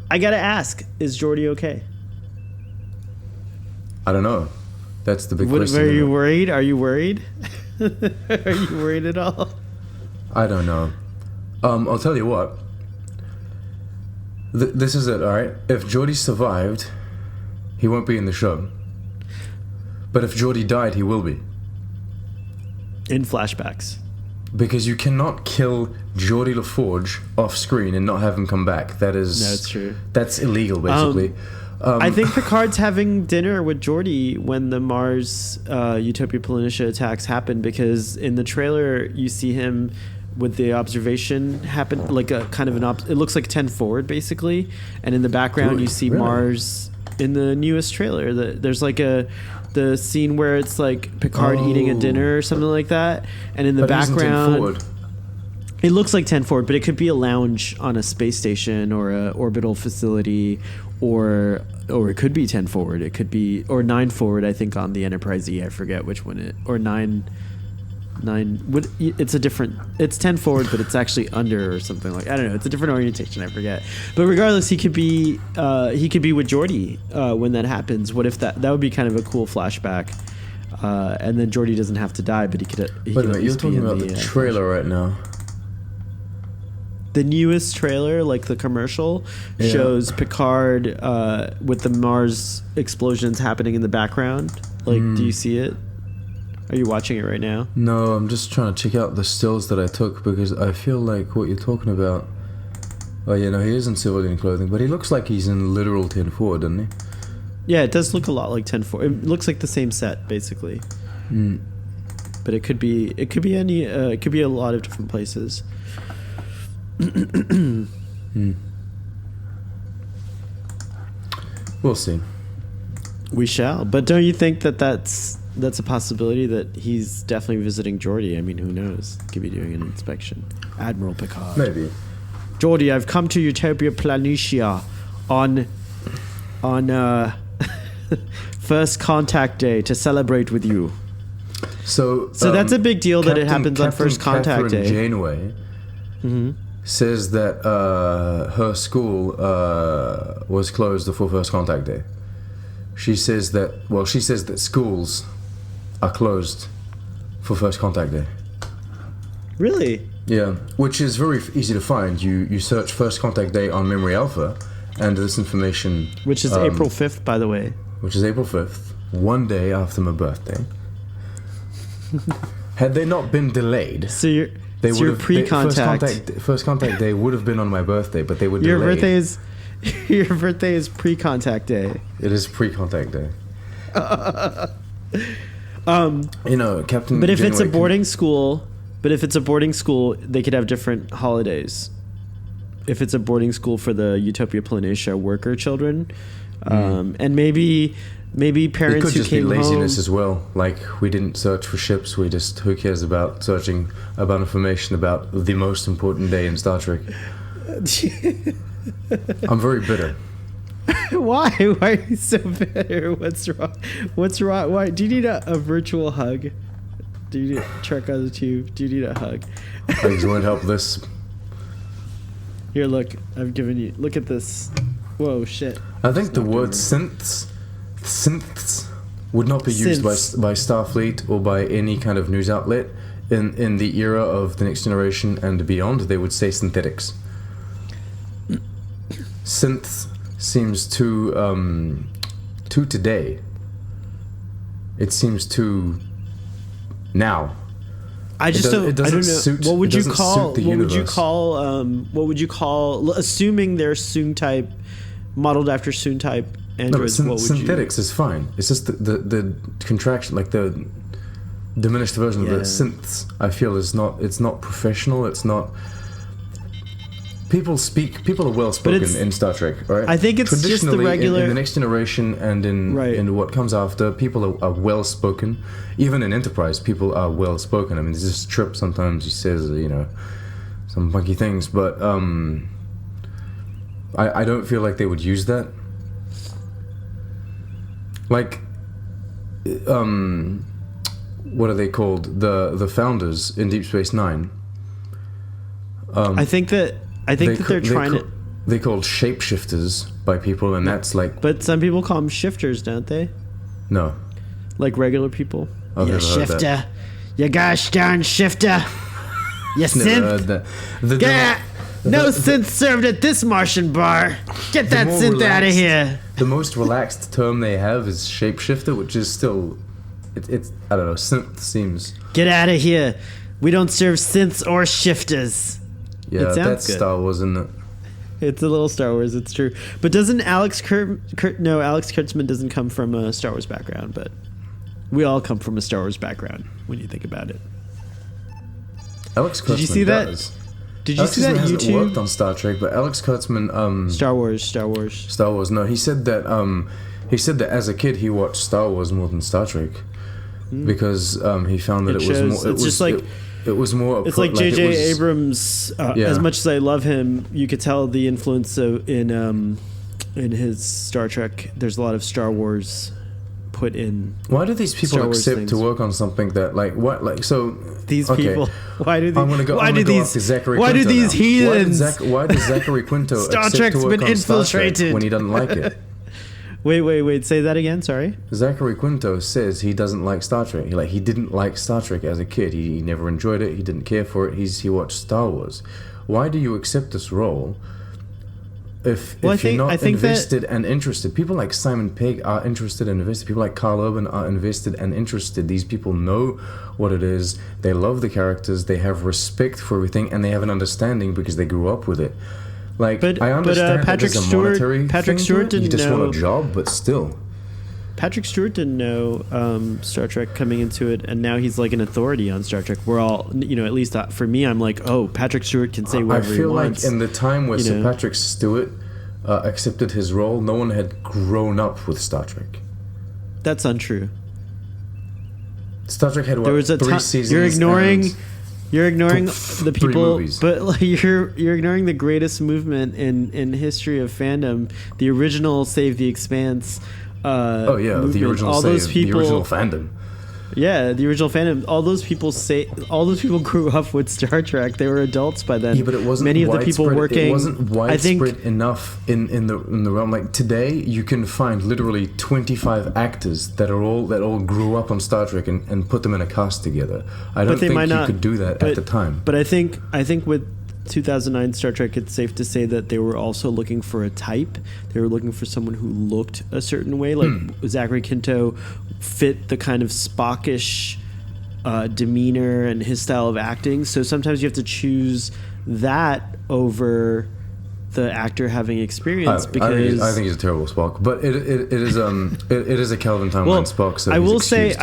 I gotta ask, is Geordi okay? I don't know. That's the big question. Are you worried? Are you worried? Are you worried at all? I don't know. I'll tell you what. This is it, all right? If Geordi survived, he won't be in the show. But if Geordi died, he will be. In flashbacks. Because you cannot kill Geordi LaForge off screen and not have him come back. No, it's true. That's illegal, basically. I think Picard's having dinner with Geordi when the Mars Utopia Planitia attacks happen, because in the trailer you see him with the observation happen, like a kind of it looks like 10 forward basically, and in the background you see Mars in the newest trailer. There's like the scene where it's like Picard eating a dinner or something like that, and in the background it looks like 10 forward, but it could be a lounge on a space station or a orbital facility, or it could be 10 forward. It could be, or 9 forward, I think, on the Enterprise E. I forget which one or 9. It's 10 forward, but it's actually under or something like, I don't know. It's a different orientation. I forget. But regardless, he could be with Geordi when that happens. What if that would be kind of a cool flashback, and then Geordi doesn't have to die, but he could. Wait a minute, you're talking about the trailer right now. The newest trailer, like the commercial, shows Picard with the Mars explosions happening in the background. Like, do you see it? Are you watching it right now? No, I'm just trying to check out the stills that I took, because I feel like what you're talking about... Oh, yeah, no, he is in civilian clothing, but he looks like he's in literal 10 forward, doesn't he? Yeah, it does look a lot like 10 forward. It looks like the same set, basically. But it could be a lot of different places. We'll see. We shall. But don't you think that that's that's a possibility that he's definitely visiting Geordi. I mean, who knows? Could be doing an inspection. Admiral Picard. Maybe. Geordi, I've come to Utopia Planitia on First Contact Day to celebrate with you. So that's a big deal that it happens on First Contact Catherine Day. Janeway says that her school was closed before First Contact Day. She says that schools are closed for First Contact Day. Really? Yeah, which is very easy to find. You search First Contact Day on Memory Alpha, and this information... Which is April 5th, by the way. Which is April 5th, one day after my birthday. Had they not been delayed... So you're pre-contact. First Contact Day would have been on my birthday, but they were delayed. Your birthday is pre-contact day. It is pre-contact day. Captain... But if it's a boarding school... they could have different holidays. If it's a boarding school for the Utopia Planitia worker children, and maybe parents who came home... It could just be laziness as well. Like, we didn't search for ships. Who cares about searching about information about the most important day in Star Trek? I'm very bitter. Why? Why are you so bitter? What's wrong? Why? Do you need a virtual hug? Do you need Trek on the Tube? Do you need a hug? I just want to help this. Here, look. I've given you... Look at this. Whoa, shit. I think the word synths would not be used by Starfleet or by any kind of news outlet in the era of the Next Generation and beyond. They would say synthetics. Synth seems too today. It seems too now. I just don't. I don't know. Suit, what would you call? What would you call? What would you call? Assuming they're Soong type, modeled after Soong type androids. No, synthetics is fine. It's just the contraction, like the diminished version of the synths. I feel is not. It's not professional. It's not. People are well spoken in Star Trek, right? I think it's just the regular... in the Next Generation and in what comes after, people are well spoken. Even in Enterprise, people are well spoken. I mean, there's this Trip sometimes he says, some funky things, but I don't feel like they would use that. Like, what are they called? The founders in Deep Space Nine. I think that they're trying to... They're called shapeshifters by people, and that's like... But some people call them shifters, don't they? No. Like regular people? I've never heard shifter. that. You gosh darn shifter. You synth. No synth served at this Martian bar. Get that synth out of here. The most relaxed term they have is shapeshifter, which is still... It's I don't know, synth seems... Get out of here. We don't serve synths or shifters. Yeah, that's good. Star Wars, isn't it? It's a little Star Wars, it's true. But doesn't Alex Kurtzman doesn't come from a Star Wars background, but we all come from a Star Wars background when you think about it. Alex Kurtzman Did you see that? does. Did you see that hasn't YouTube? Worked on Star Trek, but Alex Kurtzman... Star Wars. No, he said that as a kid he watched Star Wars more than Star Trek because he found that it was more. It's like J.J. Abrams. As much as I love him, you could tell the influence in his Star Trek. There's a lot of Star Wars put in. Why do these people accept to work on something that these people? Why do these heathens? Why does Zachary Quinto Star Trek's been infiltrated when he doesn't like it? Wait. Say that again. Sorry. Zachary Quinto says he doesn't like Star Trek. He didn't like Star Trek as a kid. He never enjoyed it. He didn't care for it. He watched Star Wars. Why do you accept this role if you're not invested and interested? People like Simon Pegg are interested and invested. People like Carl Urban are invested and interested. These people know what it is. They love the characters. They have respect for everything, and they have an understanding because they grew up with it. I understand Patrick that there's a monetary Patrick thing Stewart to it. You didn't just know, want a job, but still. Patrick Stewart didn't know Star Trek coming into it, and now he's like an authority on Star Trek. We're all, at least for me, I'm like, oh, Patrick Stewart can say whatever he wants. I feel like in the time where Sir Patrick Stewart accepted his role, no one had grown up with Star Trek. That's untrue. Star Trek had what? There was a 3 seasons. You're ignoring the three people, movies. but like, you're ignoring the greatest movement in history of fandom, the original Save the Expanse. Oh yeah, movement. the original all those people, the original fandom. Yeah, the original fandom. All those people grew up with Star Trek. They were adults by then. Yeah, but it wasn't many of the people working. It wasn't widespread enough in the realm. Like today, you can find literally 25 actors that all grew up on Star Trek and put them in a cast together. I don't think you could do that at the time. But I think with 2009 Star Trek, it's safe to say that they were also looking for a type. They were looking for someone who looked a certain way. Like Zachary Quinto fit the kind of Spockish demeanor and his style of acting. So sometimes you have to choose that over the actor having experience. Because I think he's a terrible Spock, but it is a Kelvin timeline Spock. So I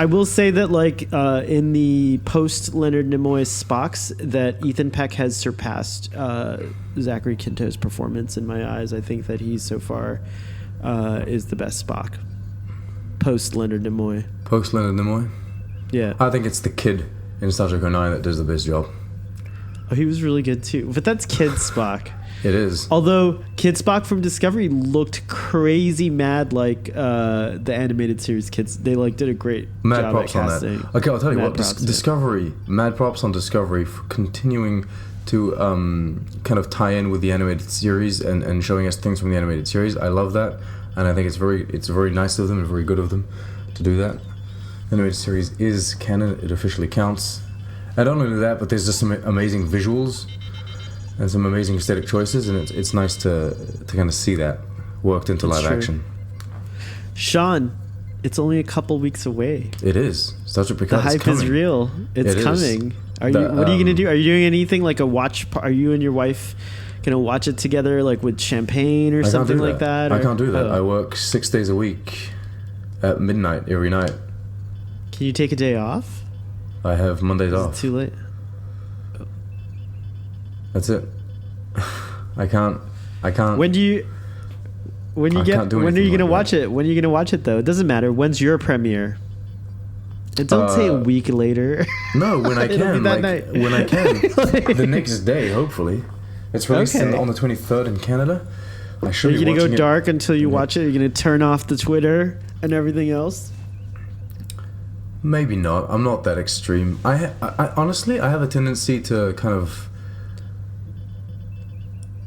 will say that like in the post Leonard Nimoy Spocks, that Ethan Peck has surpassed Zachary Quinto's performance in my eyes. I think that he so far is the best Spock post Leonard Nimoy. Post Leonard Nimoy. Yeah, I think it's the kid in Star Trek 09 that does the best job. Oh, he was really good too, but that's Kid Spock. It is. Although Kid Spock from Discovery looked crazy mad like the animated series kids. They like did a great job at casting. That. Okay, I'll tell you what. Discovery, mad props on Discovery for continuing to kind of tie in with the animated series and showing us things from the animated series. I love that, and I think it's very nice of them and very good of them to do that. The animated series is canon. It officially counts. And not only that, but there's just some amazing visuals and some amazing aesthetic choices, and it's nice to kind of see that worked into live action. Sean, it's only a couple weeks away. It is. Star Trek Picard the hype is real. It's coming. What are you gonna do? Are you doing anything like a watch? Are you and your wife gonna watch it together, like with champagne or something like that? I can't do that. I work 6 days a week at midnight every night. Can you take a day off? I have Mondays off. Is it too late? That's it. I can't. When are you gonna watch it? When are you gonna watch it though? It doesn't matter. When's your premiere? And don't say a week later. No, when I can. When I can. The next day, hopefully. It's released on the 23rd in Canada. I should be watching it. Are you gonna go dark until you watch it? Are you gonna turn off the Twitter and everything else? Maybe not. I'm not that extreme. I honestly, I have a tendency to kind of.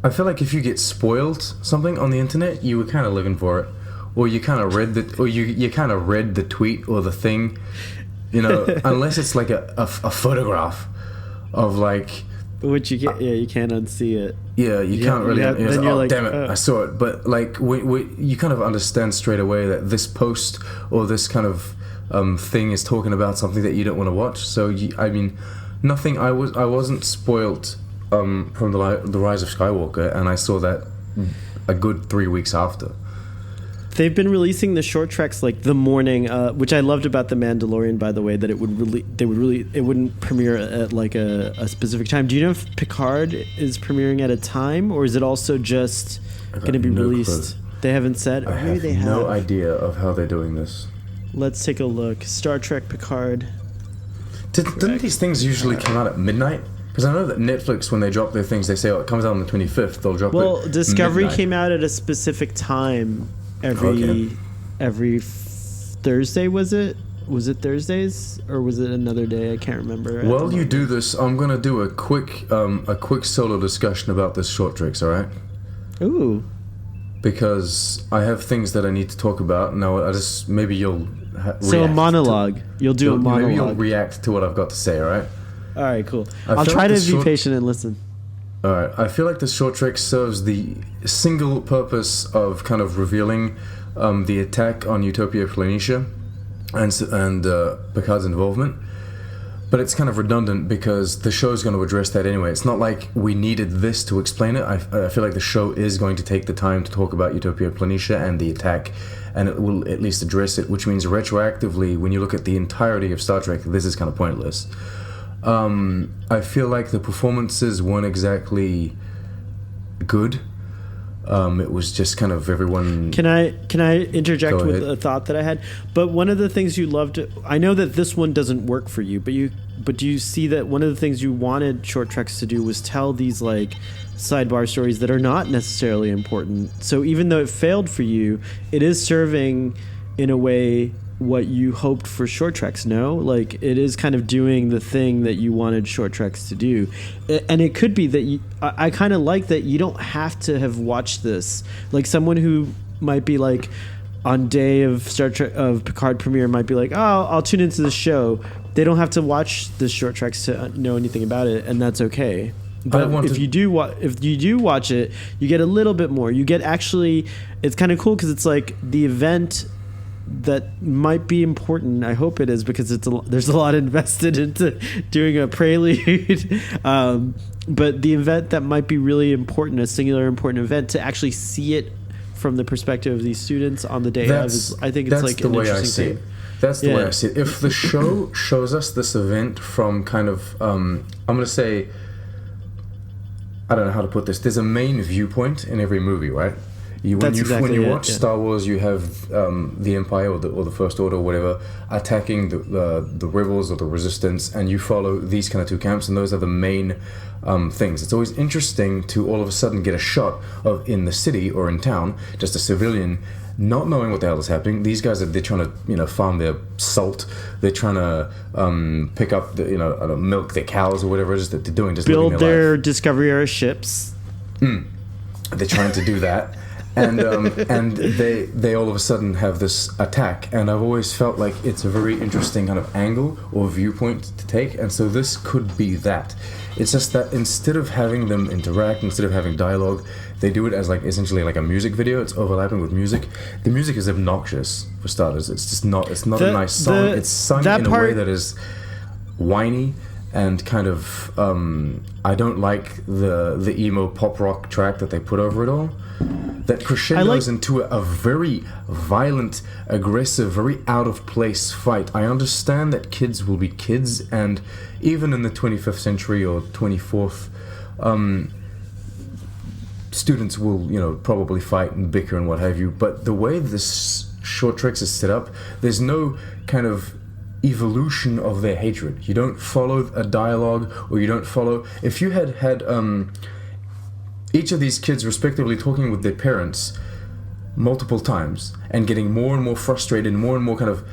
I feel like if you get spoiled something on the internet, you were kind of looking for it, or you kind of read you kind of read the tweet or the thing, unless it's like a photograph of like. Which you can't. You can't unsee it. Yeah, you can't really. Then you're like, damn it, I saw it. But like, you kind of understand straight away that this post or this kind of. Thing is talking about something that you don't want to watch. So nothing. I wasn't spoilt from the Rise of Skywalker, and I saw that a good 3 weeks after. They've been releasing the short treks like the morning, which I loved about The Mandalorian, by the way, that it wouldn't premiere at like a specific time. Do you know if Picard is premiering at a time, or is it also just going to be released? They haven't said. I have no idea of how they're doing this. Let's take a look. Star Trek Picard. Didn't these things usually come out at midnight? Because I know that Netflix, when they drop their things, they say it comes out on the 25th. They'll drop it. Well, Discovery midnight. Came out at a specific time every Thursday. Was it? Was it Thursdays or was it another day? I can't remember. While you do this, I'm gonna do a quick solo discussion about this short tricks. All right. Ooh. Because I have things that I need to talk about. Now, maybe you'll. So a monologue. You'll do a monologue. Maybe you'll react to what I've got to say, all right? All right, cool. I'll try to be patient and listen. All right. I feel like the short trick serves the single purpose of kind of revealing the attack on Utopia Planitia and Picard's involvement. But it's kind of redundant because the show's going to address that anyway. It's not like we needed this to explain it. I feel like the show is going to take the time to talk about Utopia Planitia and the attack, and it will at least address it, which means retroactively, when you look at the entirety of Star Trek, this is kind of pointless. I feel like the performances weren't exactly good. It was just kind of everyone. Can I interject Go with ahead. a thought that I had? But one of the things you loved, I know that this one doesn't work for you, but do you see that one of the things you wanted Short Treks to do was tell these like sidebar stories that are not necessarily important. So even though it failed for you, it is serving in a way what you hoped for Short Treks. No, like it is kind of doing the thing that you wanted Short Treks to do. And it could be that I kind of like that you don't have to have watched this. Like someone who might be like on day of Picard premiere might be like, oh, I'll tune into the show. They don't have to watch the Short Treks to know anything about it, and that's okay. But if you do watch it, you get a little bit more. You get actually, it's kind of cool because it's like the event that might be important. I hope it is, because there's a lot invested into doing a prelude. But the event that might be really important, a singular important event, to actually see it from the perspective of these students on the day of, I think it's like an interesting thing. That's the way I see it. If the show shows us this event from kind of, I'm going to say, I don't know how to put this. There's a main viewpoint in every movie, right? When you watch Star Wars, you have the Empire or the First Order or whatever attacking the rebels or the Resistance, and you follow these kind of two camps, and those are the main things. It's always interesting to all of a sudden get a shot of in the city or in town, just a civilian not knowing what the hell is happening. These guys they're trying to farm their salt. They're trying to pick up milk their cows or whatever it is that they're doing. Just build their Discovery era ships. They're trying to do that. And they all of a sudden have this attack, and I've always felt like it's a very interesting kind of angle or viewpoint to take, and so this could be that. It's just that instead of having them interact, instead of having dialogue, they do it as like essentially like a music video. It's overlapping with music. The music is obnoxious for starters. It's just not. It's not a nice song. It's sung in a way that is whiny and kind of. I don't like the emo pop rock track that they put over it all. That crescendos into a very violent, aggressive, very out of place fight. I understand that kids will be kids, and even in the 25th century or 24th, students will probably fight and bicker and what have you. But the way this Short Treks is set up, there's no kind of evolution of their hatred. You don't follow a dialogue, or you don't follow. If you had each of these kids respectively talking with their parents multiple times and getting more and more frustrated and more kind of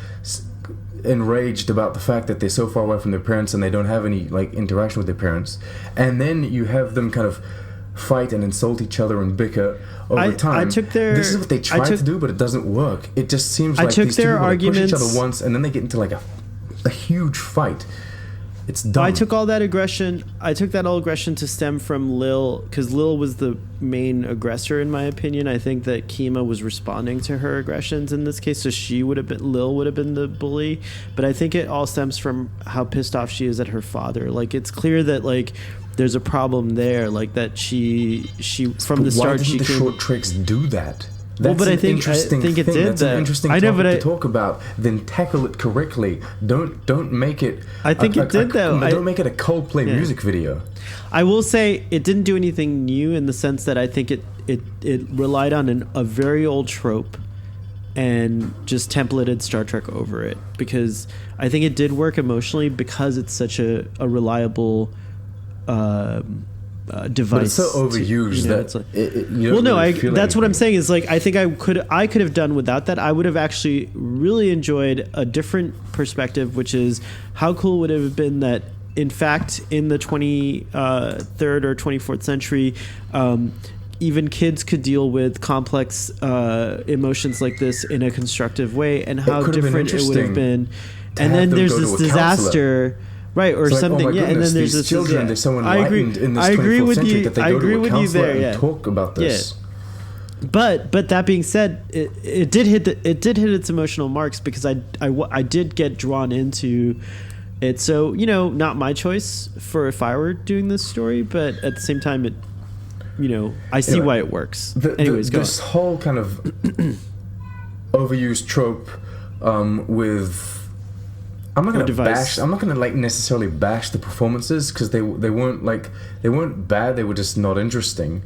enraged about the fact that they're so far away from their parents and they don't have any like interaction with their parents, and then you have them kind of fight and insult each other and bicker over time. This is what they try to do, but it doesn't work. It just seems like these two people push each other once and then they get into like a huge fight. It's dumb. I took all that aggression. I took that all aggression to stem from Lil, because Lil was the main aggressor in my opinion. I think that Kima was responding to her aggressions in this case, so Lil would have been the bully. But I think it all stems from how pissed off she is at her father. Like it's clear that like there's a problem there. Like that she from the start. Why didn't the Short Treks do that? That's but I think it did. That's an interesting topic to talk about. Then tackle it correctly. Don't make it. I think it did though. Don't make it a Coldplay music video. I will say it didn't do anything new in the sense that I think it relied on a very old trope and just templated Star Trek over it, because I think it did work emotionally because it's such a reliable device. But it's so overused that's what I'm saying is like I think I could have done without that. I would have actually really enjoyed a different perspective, which is how cool would it have been that in fact in the 23rd or 24th century even kids could deal with complex emotions like this in a constructive way, and how different it would have been. And then there's this disaster. Right, or something, and then there's this children. There's someone enlightened in this 24th century that they go to a counselor and talk about this. Yeah. But that being said, it did hit its emotional marks, because I did get drawn into it. So not my choice for if I were doing this story, but at the same time, I see why it works. Anyways, this whole kind of overused trope with. I'm not gonna like necessarily bash the performances, because they weren't bad. They were just not interesting.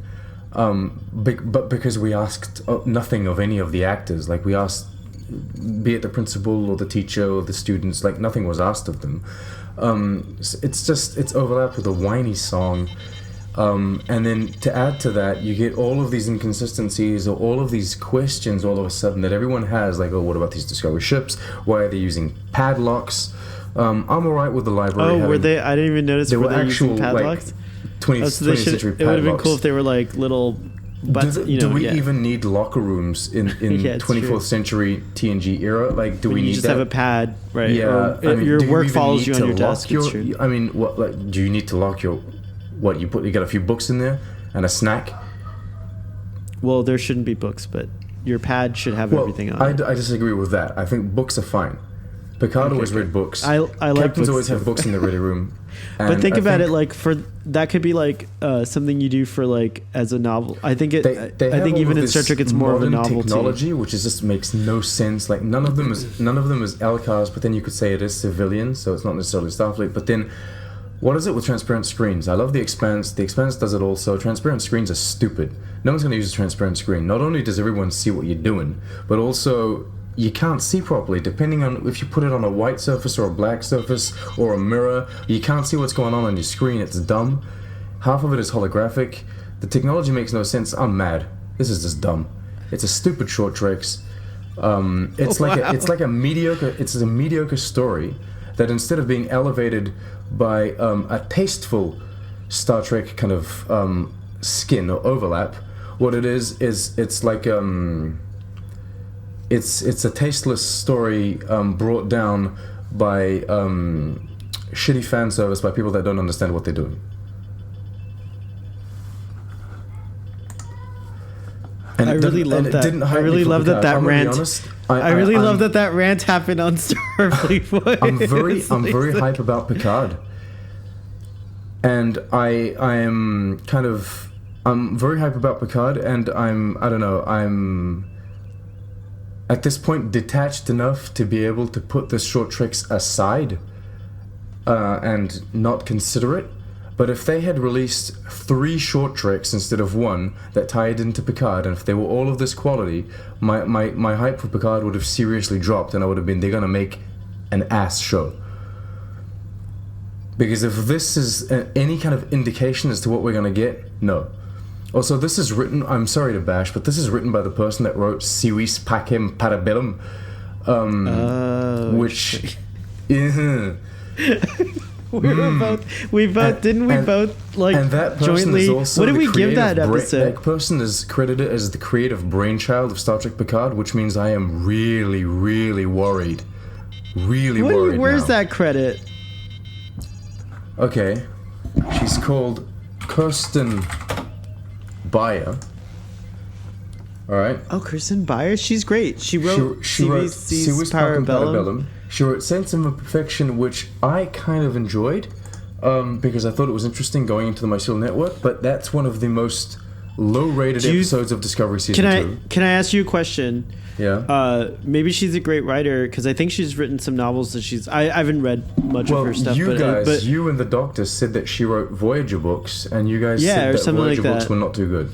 But because we asked nothing of any of the actors, like we asked, be it the principal or the teacher or the students, like nothing was asked of them. It's overlapped with a whiny song. And then to add to that, you get all of these inconsistencies or all of these questions all of a sudden that everyone has, like, oh, what about these Discovery ships? Why are they using padlocks? I'm alright with the library. Oh, were they? I didn't even notice. There were were they actual using padlocks? like 20th So they should. century It padlocks. would have been cool if they were like little. But do we even need locker rooms in Yeah, 24th true. century TNG era? Like, do When we you need just that? have a pad, right? Yeah, Or your do you work even follows need you on to your lock desk. It's true. I mean, what? Like, do you need to lock your? What you put? You got a few books in there and a snack. Well, there shouldn't be books, but your pad should have everything on. I disagree with that. I think books are fine. Picard always read books. I like Captains books always too. have books in the ready room. But And think I about it, like for that could be like something you do for like as a novel. I think it. They I have think all even of in Star this Trek, it's more of a modern novelty. technology, which is just makes no sense. Like none of them is LCARs, but then you could say it is civilians, so it's not necessarily Starfleet. But then, what is it with transparent screens? I love the Expanse. The Expanse does it also. Transparent screens are stupid. No one's going to use a transparent screen. Not only does everyone see what you're doing, but also you can't see properly. Depending on if you put it on a white surface or a black surface or a mirror, you can't see what's going on your screen. It's dumb. Half of it is holographic. The technology makes no sense. I'm mad. This is just dumb. It's a stupid short treks. It's like a mediocre story that instead of being elevated by a tasteful Star Trek kind of skin or overlap, what it is it's like it's a tasteless story brought down by shitty fan service by people that don't understand what they're doing. And I really love that. I really love that rant. I really love that rant happened on Starfleet Boys. I'm very hype about Picard, and I'm very hype about Picard, and I'm at this point detached enough to be able to put the short treks aside and not consider it. But if they had released 3 short treks instead of 1 that tied into Picard, and if they were all of this quality, my hype for Picard would have seriously dropped, and I would have been, they're gonna make an ass show. Because if this is any kind of indication as to what we're gonna get, no. Also, this is written, I'm sorry to bash, but this is written by the person that wrote Sivis Pacem Parabellum, which... we both didn't we both like and that person jointly is also what did the we give that creative episode? That person is credited as the creative brainchild of Star Trek Picard, which means I am really, really worried. Worried Where's now. that credit? Okay. She's called Kirsten Beyer. Alright. Oh, Kirsten Byers, she's great. She wrote She wrote CVC's Parabellum. She wrote Sense of Imperfection, which I kind of enjoyed because I thought it was interesting going into the Mycelial Network, but that's one of the most low-rated episodes of Discovery Season 2. Can I ask you a question? Yeah. Maybe she's a great writer because I think she's written some novels that I haven't read much of her stuff. Well, you and the Doctor said that she wrote Voyager books, and you guys said that Voyager books were not too good.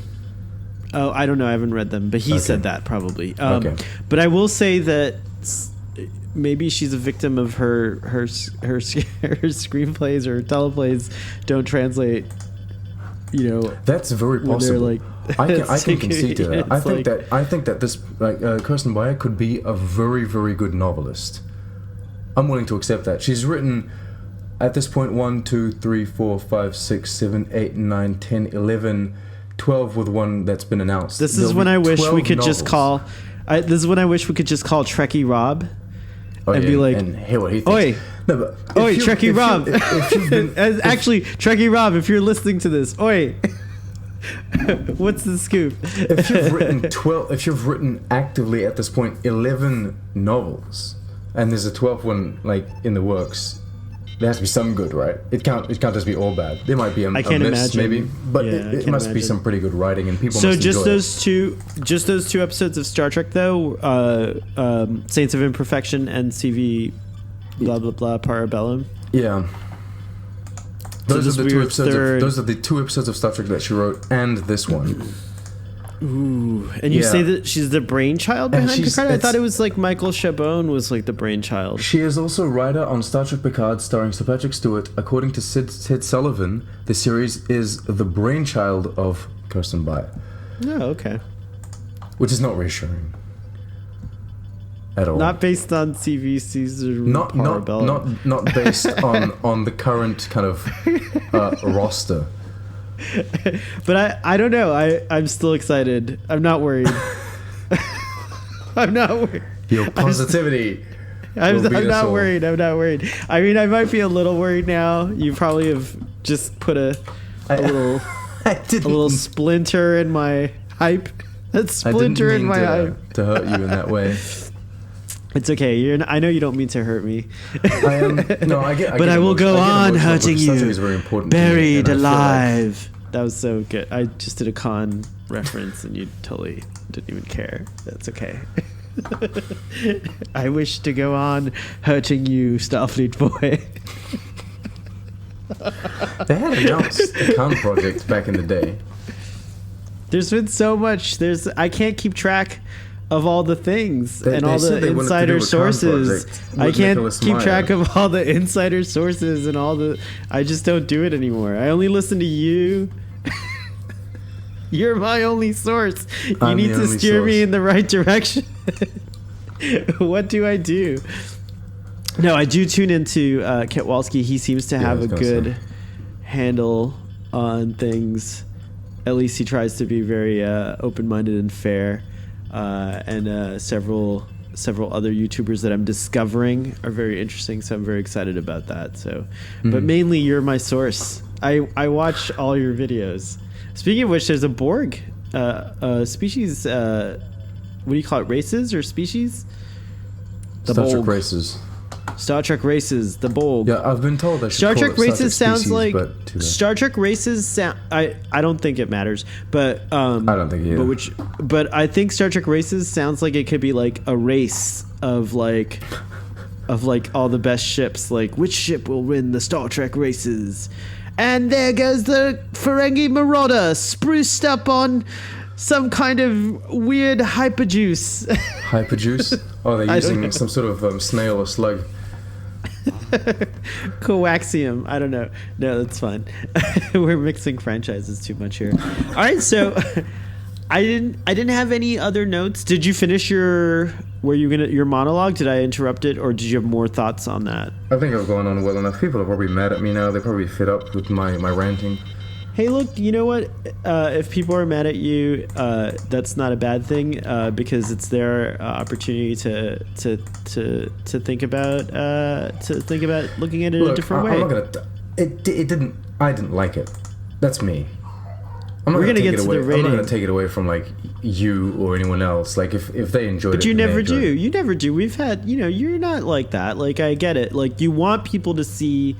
Oh, I don't know. I haven't read them, but he said that probably. Okay. But I will say that maybe she's a victim of her screenplays or teleplays don't translate. You know, that's very possible. Like, I can concede to that. I think that this Kirsten Beyer could be a very, very good novelist. I'm willing to accept that. She's written at this point 1, 2, 3, 4, 5, 6, 7, 8, 9, 10, 11, 12 with one that's been announced. This is when I wish we could just call. This is when I wish we could just call Trekkie Rob. And be like, and hear what he thinks. Oi, no, but oi, Trekkie Rob. Actually, Trekkie Rob, if you're listening to this, oi, what's the scoop? If you've written actively at this point 11 novels, and there's a 12th one like in the works, there has to be some good, right? It can't just be all bad. There might be a miss, maybe, but it must be some pretty good writing, and people. So must just enjoy those two episodes of Star Trek, though, Saints of Imperfection and CV, blah blah blah, Parabellum. Yeah. Those are the two episodes of Star Trek that she wrote, and this one. Ooh, and you say that she's the brainchild behind Picard? I thought it was like Michael Chabon was like the brainchild. She is also a writer on Star Trek Picard, starring Sir Patrick Stewart. According to Sid Sullivan, the series is the brainchild of Kirsten Byatt. Oh, okay. Which is not reassuring at all. Not based on CVC's not based on the current kind of roster. But I don't know. I'm still excited. I'm not worried. I'm not worried. Your positivity. I'm not worried. I'm not worried. I mean, I might be a little worried now. You probably have just put a little splinter in my hype. A splinter in my hype to hurt you in that way. It's okay. I know you don't mean to hurt me. I am. No, I get. But I will go on hurting you. Is very important buried alive. That was so good. I just did a con reference, and you totally didn't even care. That's okay. I wish to go on hurting you, Starfleet boy. They had announced the con project back in the day. There's been so much. I can't keep track of all the things and all the insider sources. I can't keep track of all the insider sources and all the. I just don't do it anymore. I only listen to you. You're my only source. You need to steer me in the right direction. What do I do? No, I do tune into Ketwalski. He seems to have a good handle on things. At least he tries to be very open-minded and fair. And several other YouTubers that I'm discovering are very interesting, so I'm very excited about that. So, but mainly you're my source. I watch all your videos. Speaking of which, there's a Borg species. What do you call it? Races or species? Star Trek races. Star Trek races. The Borg. Yeah, I've been told that Star Trek races sounds like Star Trek races sound. I don't think it matters, but I don't think it is. But I think Star Trek races sounds like it could be like a race of like all the best ships. Like which ship will win the Star Trek races? And there goes the Ferengi Marauder, spruced up on some kind of weird hyperjuice. Hyperjuice? Oh, they're using some sort of snail or slug. Coaxium. I don't know. No, that's fine. We're mixing franchises too much here. All right, so I didn't have any other notes. Did you finish your monologue? Did I interrupt it, or did you have more thoughts on that? I think I've gone on well enough. People are probably mad at me now. They're probably fed up with my ranting. Hey, look, you know what? If people are mad at you, that's not a bad thing because it's their opportunity to think about looking at it a different way. I'm not gonna. I didn't like it. That's me. We're gonna get to the rating. I'm not gonna take it away from like you or anyone else. Like if they enjoyed it, but you never do. You never do. We've had, you're not like that. Like I get it. Like you want people to see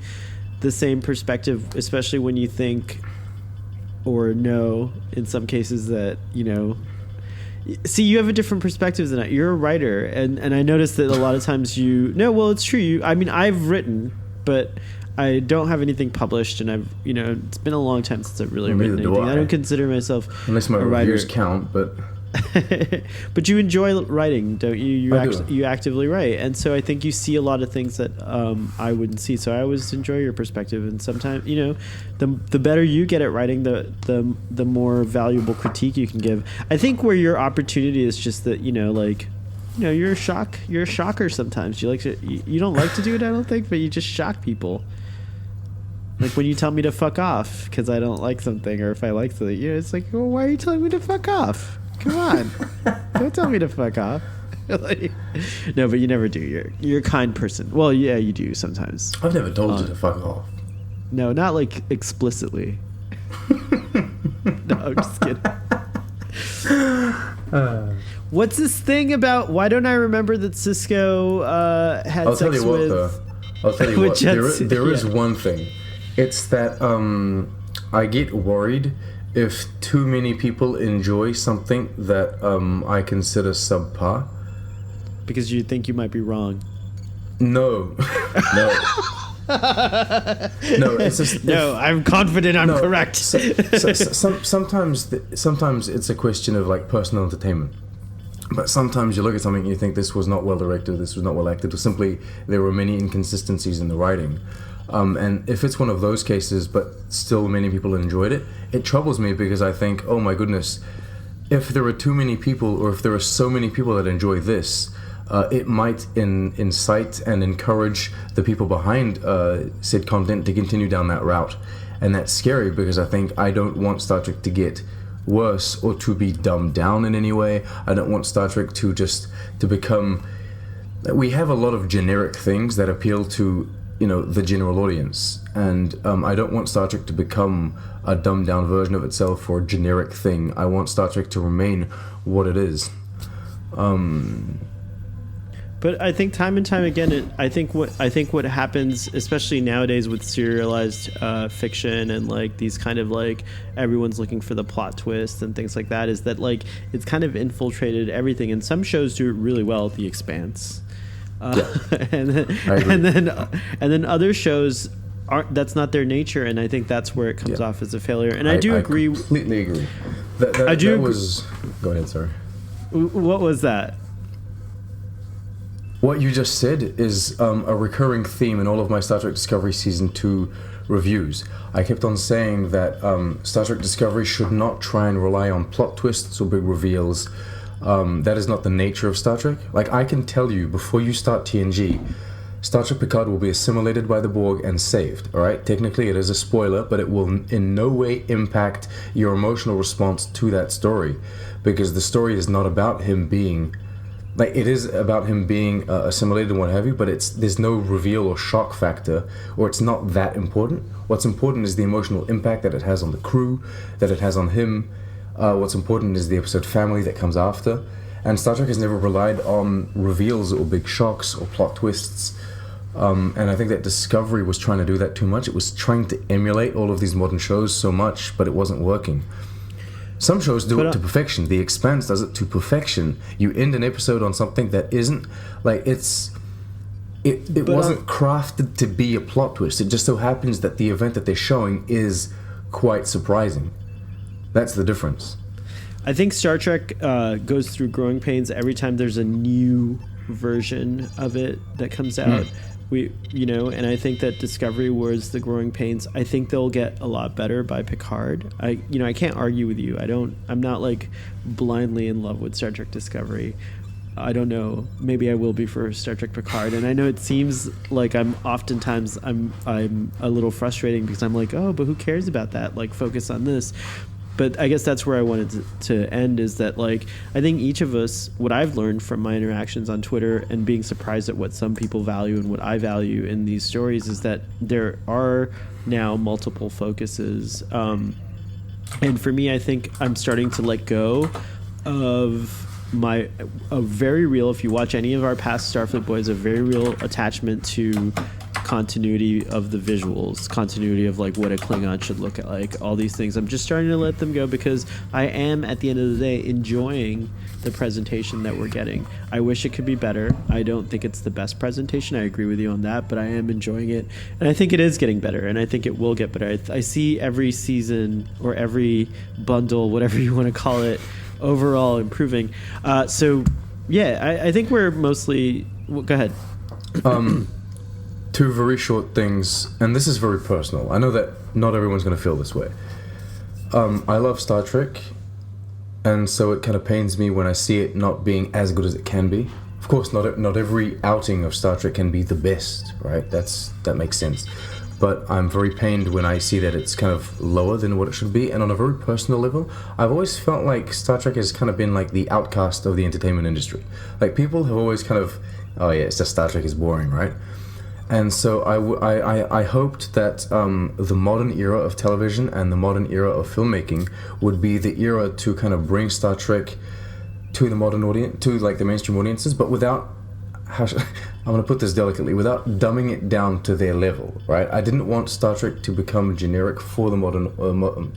the same perspective, especially when you think or know in some cases that see, you have a different perspective than I. You're a writer, and I noticed that a lot of times it's true. I've written, but I don't have anything published, and I've it's been a long time since I've really written anything. I don't consider myself unless my reviews count, but but you enjoy writing, don't you? I do. You actively write, and so I think you see a lot of things that I wouldn't see. So I always enjoy your perspective, and sometimes the better you get at writing, the more valuable critique you can give. I think where your opportunity is just that you're a shocker sometimes. You don't like to do it, I don't think, but you just shock people. Like when you tell me to fuck off because I don't like something, or if I like something, it's like, well, why are you telling me to fuck off? Come on, don't tell me to fuck off. No, but you never do. You're a kind person. Well, yeah, you do sometimes. I've never told you to fuck off. No, not like explicitly. No, I'm just kidding. What's this thing about? Why don't I remember that Cisco had I'll sex tell you what, with? though. I'll tell you what. There is one thing. It's that I get worried if too many people enjoy something that I consider subpar. Because you think you might be wrong. No. No, it's just no. I'm confident I'm correct. Sometimes it's a question of like personal entertainment. But sometimes you look at something and you think this was not well directed, this was not well acted, or simply there were many inconsistencies in the writing. And if it's one of those cases, but still many people enjoyed it, it troubles me because I think, oh my goodness, if there are too many people, or if there are so many people that enjoy this, it might incite and encourage the people behind said content to continue down that route. And that's scary because I don't want Star Trek to get worse or to be dumbed down in any way. I don't want Star Trek to become... We have a lot of generic things that appeal to, the general audience. And I don't want Star Trek to become a dumbed down version of itself or a generic thing. I want Star Trek to remain what it is. But I think time and time again, I think what happens, especially nowadays with serialized fiction and like these kind of like everyone's looking for the plot twist and things like that, is that like it's kind of infiltrated everything. And some shows do it really well. The Expanse, and then other shows aren't. That's not their nature, and I think that's where it comes off as a failure. And I do agree. Completely agree. Go ahead. Sorry. What was that? What you just said is a recurring theme in all of my Star Trek Discovery Season 2 reviews. I kept on saying that Star Trek Discovery should not try and rely on plot twists or big reveals. That is not the nature of Star Trek. Like, I can tell you, before you start TNG, Star Trek Picard will be assimilated by the Borg and saved, alright? Technically, it is a spoiler, but it will in no way impact your emotional response to that story, because the story is not about him being... Like, it is about him being assimilated and what have you, but there's no reveal or shock factor, or it's not that important. What's important is the emotional impact that it has on the crew, that it has on him. What's important is the episode family that comes after. And Star Trek has never relied on reveals or big shocks or plot twists. And I think that Discovery was trying to do that too much. It was trying to emulate all of these modern shows so much, but it wasn't working. Some shows do it to perfection. The Expanse does it to perfection. You end an episode on something that isn't like it wasn't crafted to be a plot twist. It just so happens that the event that they're showing is quite surprising. That's the difference. I think Star Trek goes through growing pains every time there's a new version of it that comes out. And I think that Discovery was the growing pains. I think they'll get a lot better by Picard. I can't argue with you. I'm not like blindly in love with Star Trek Discovery. I don't know. Maybe I will be for Star Trek Picard. And I know it seems like I'm a little frustrating because I'm like, oh, but who cares about that? Like, focus on this. But I guess that's where I wanted to end, is that like I think each of us, what I've learned from my interactions on Twitter and being surprised at what some people value and what I value in these stories, is that there are now multiple focuses. And for me, I think I'm starting to let go of a very real, if you watch any of our past Starfleet boys, a very real attachment to continuity of the visuals, continuity of like what a Klingon should look like, all these things. I'm just starting to let them go because I am, at the end of the day, enjoying the presentation that we're getting. I wish it could be better. I don't think it's the best presentation. I agree with you on that, but I am enjoying it. And I think it is getting better, and I think it will get better. I see every season or every bundle, whatever you want to call it, overall improving. I think we're mostly... go ahead. Two very short things, and this is very personal. I know that not everyone's going to feel this way. I love Star Trek, and so it kind of pains me when I see it not being as good as it can be. Of course, not every outing of Star Trek can be the best, right? That makes sense. But I'm very pained when I see that it's kind of lower than what it should be. And on a very personal level, I've always felt like Star Trek has kind of been like the outcast of the entertainment industry. Like, people have always kind of, oh yeah, it's just Star Trek is boring, right? And so I hoped that the modern era of television and the modern era of filmmaking would be the era to kind of bring Star Trek to the modern audience, to like the mainstream audiences, but without, I'm going to put this delicately, without dumbing it down to their level, right? I didn't want Star Trek to become generic for the modern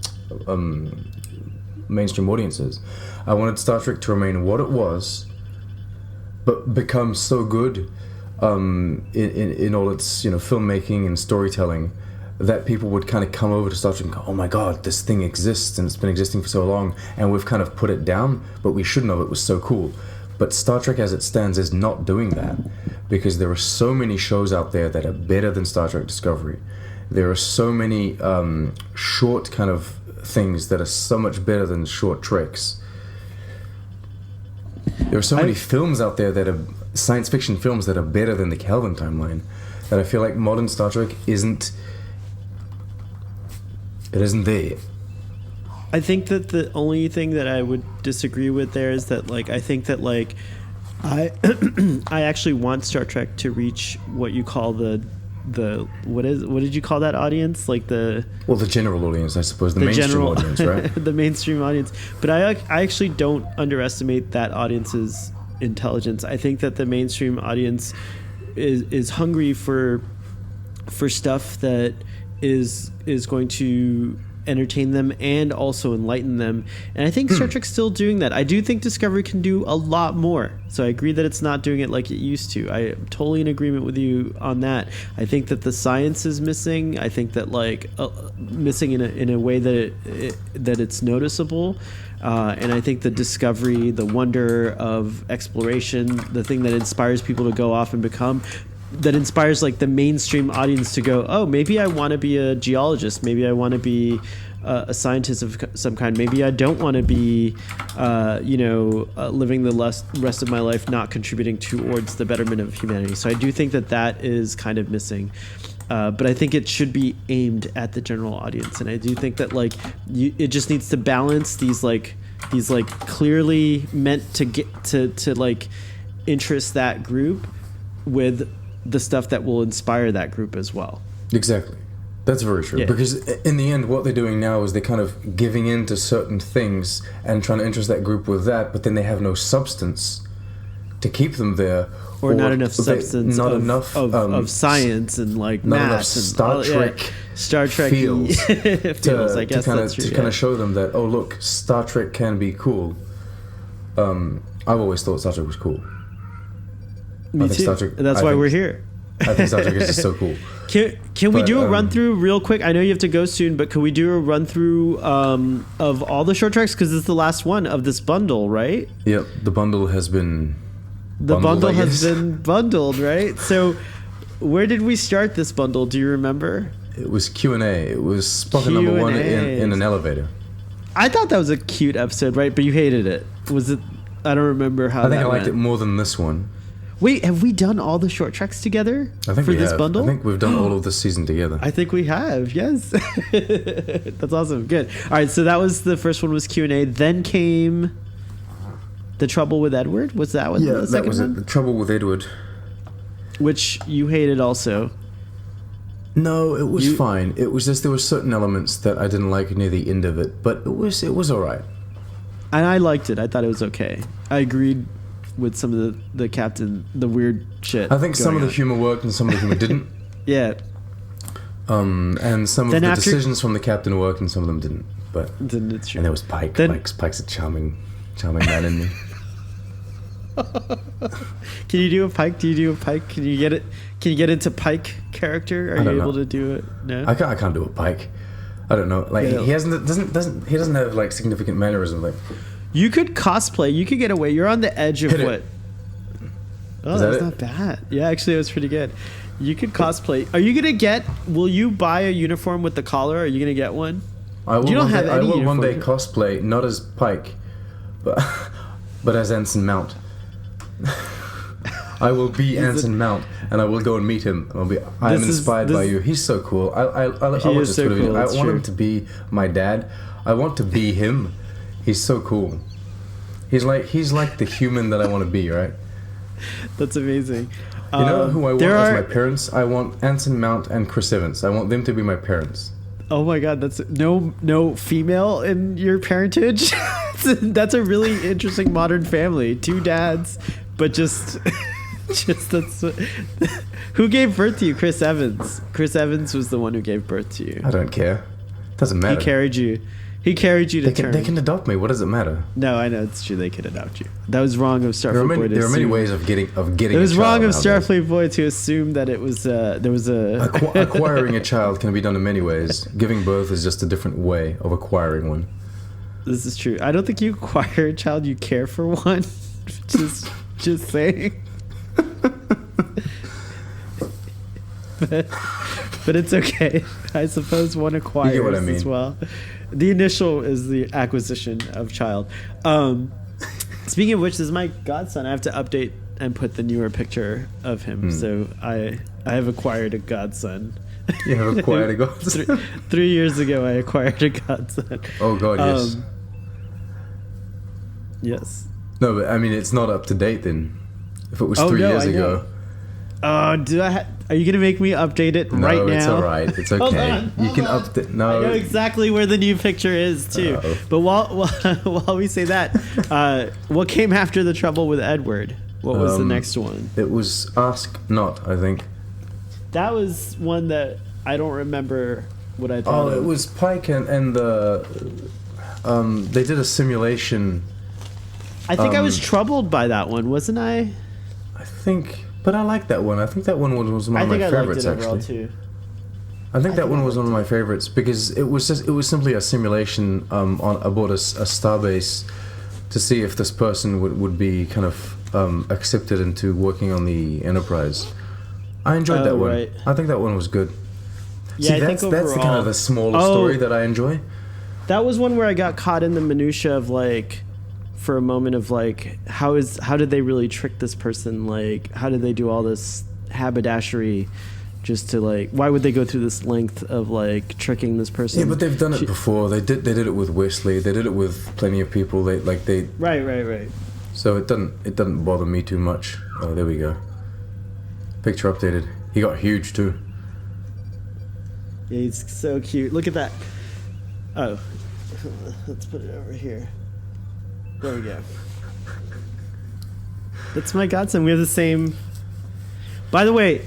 mainstream audiences. I wanted Star Trek to remain what it was, but become so good in all its filmmaking and storytelling, that people would kind of come over to Star Trek and go, oh my god, this thing exists and it's been existing for so long and we've kind of put it down, but we shouldn't have, it was so cool. But Star Trek as it stands is not doing that, because there are so many shows out there that are better than Star Trek Discovery. There are so many short kind of things that are so much better than short treks. There are so many films out there that are science fiction films that are better than the Kelvin timeline, that I feel like modern Star Trek isn't there. I think that the only thing that I would disagree with there is that, like, I think that, like, I I actually want Star Trek to reach what you call the what did you call that audience? Like the general audience, I suppose, the mainstream audience, right? The mainstream audience. But I actually don't underestimate that audience's intelligence. I think that the mainstream audience is hungry for stuff that is going to entertain them and also enlighten them, and I think Star Trek's still doing that. I do think Discovery can do a lot more, so I agree that it's not doing it like it used to. I am totally in agreement with you on that. I think that the science is missing. I think that missing in a way that it's noticeable, and I think the discovery, the wonder of exploration, the thing that inspires people to go off and become, that inspires like the mainstream audience to go, oh, maybe I want to be a geologist, maybe I want to be a scientist of some kind, maybe I don't want to be living the rest of my life not contributing towards the betterment of humanity. So I do think that is kind of missing, but I think it should be aimed at the general audience, and I do think that it just needs to balance these clearly meant to get to like interest that group with the stuff that will inspire that group as well. Exactly. That's very true. Yeah. Because in the end, what they're doing now is they're kind of giving in to certain things and trying to interest that group with that, but then they have no substance to keep them there. Or not enough substance of science and like math and Star Trek feels I guess to kind of show them that, oh look, Star Trek can be cool. I've always thought Star Trek was cool. Me too. That's why we're here. I think Star Trek is just so cool. Can we do a run through real quick? I know you have to go soon, but can we do a run through of all the short treks, because it's the last one of this bundle, right? Yep, the bundle has been. Bundled, right? So, where did we start this bundle? Do you remember? It was Q&A. It was Spock number 1 in an elevator. I thought that was a cute episode, right? But you hated it. Was it? I don't remember how. I think I liked it more than this one. Wait, have we done all the short treks together for this bundle? I think we've done all of this season together. I think we have, yes. That's awesome. Good. All right, so that was the first one, was Q&A. Then came The Trouble with Edward. Was that one? Yeah, that was it. The Trouble with Edward. Which you hated also. No, it was fine. It was just there were certain elements that I didn't like near the end of it, but it was all right. And I liked it. I thought it was okay. I agreed with some of the captain, the weird shit. I think some of the humor worked and some of the humor didn't. Yeah. And some of the decisions from the captain worked and some of them didn't. But it's true. And there was Pike. Pike's a charming man in me. Can you do a Pike? Do you do a Pike? Can you get it? Can you get into Pike character? Are you able to do it? No. I can't do a Pike. I don't know. Like he doesn't have like significant mannerism. Like you could cosplay. You could get away. You're on the edge of what? Oh, that's not bad. Yeah, actually, it was pretty good. You could cosplay. Are you gonna get? Will you buy a uniform with the collar? Are you gonna get one? I will. I will one day cosplay, not as Pike, but as Ensign Mount. I will be Ensign Mount, and I will go and meet him. I am inspired by you. He's so cool. I watch this video. I want him to be my dad. I want to be him. He's so cool. He's like the human that I want to be, right? That's amazing. You know who I want as my parents? I want Ensign Mount and Chris Evans. I want them to be my parents. Oh my God, that's no female in your parentage. That's a really interesting modern family. 2 dads, but just that's who gave birth to you? Chris Evans. Chris Evans was the one who gave birth to you. I don't care. Doesn't matter. He carried you. He carried you to term. They can adopt me. What does it matter? No, I know it's true. They could adopt you. That was wrong of Starfleet Boy. There are many ways of getting. It was wrong of Starfleet Boy to assume that it was there was a acquiring a child can be done in many ways. Giving birth is just a different way of acquiring one. This is true. I don't think you acquire a child. You care for one. just saying. But it's okay. I suppose one acquires you get what I mean. as well. The initial is the acquisition of child. Speaking of which, this is my godson. I have to update and put the newer picture of him. So I have acquired a godson. You have acquired a godson? 3 years ago, I acquired a godson. Oh, God, yes. Yes. No, but I mean, it's not up to date then. If it was 3 years ago. Are you gonna make me update it right now? No, it's all right. It's okay. You can update. No, I know exactly where the new picture is too. Uh-oh. But while we say that, what came after the trouble with Edward? What was the next one? It was Ask Not, I think. That was one that I don't remember what I thought. Oh, it was Pike and the. They did a simulation. I think I was troubled by that one, wasn't I? I think. But I like that one. I think that one was one of my favorites, actually. Too. I think that one was one of my favorites because it was simply a simulation aboard a starbase to see if this person would be kind of accepted into working on the Enterprise. I enjoyed that one. Right. I think that one was good. Yeah, see, that's the kind of the smaller story that I enjoy. That was one where I got caught in the minutia of like, for a moment of like, how did they really trick this person? Like, how did they do all this haberdashery just to like, why would they go through this length of like tricking this person? Yeah, but they've done it before. They did it with Wesley. They did it with plenty of people. Right. So it doesn't bother me too much. Oh, there we go. Picture updated. He got huge too. Yeah, he's so cute. Look at that. Oh, let's put it over here. There we go. That's my godson. We have the same. By the way,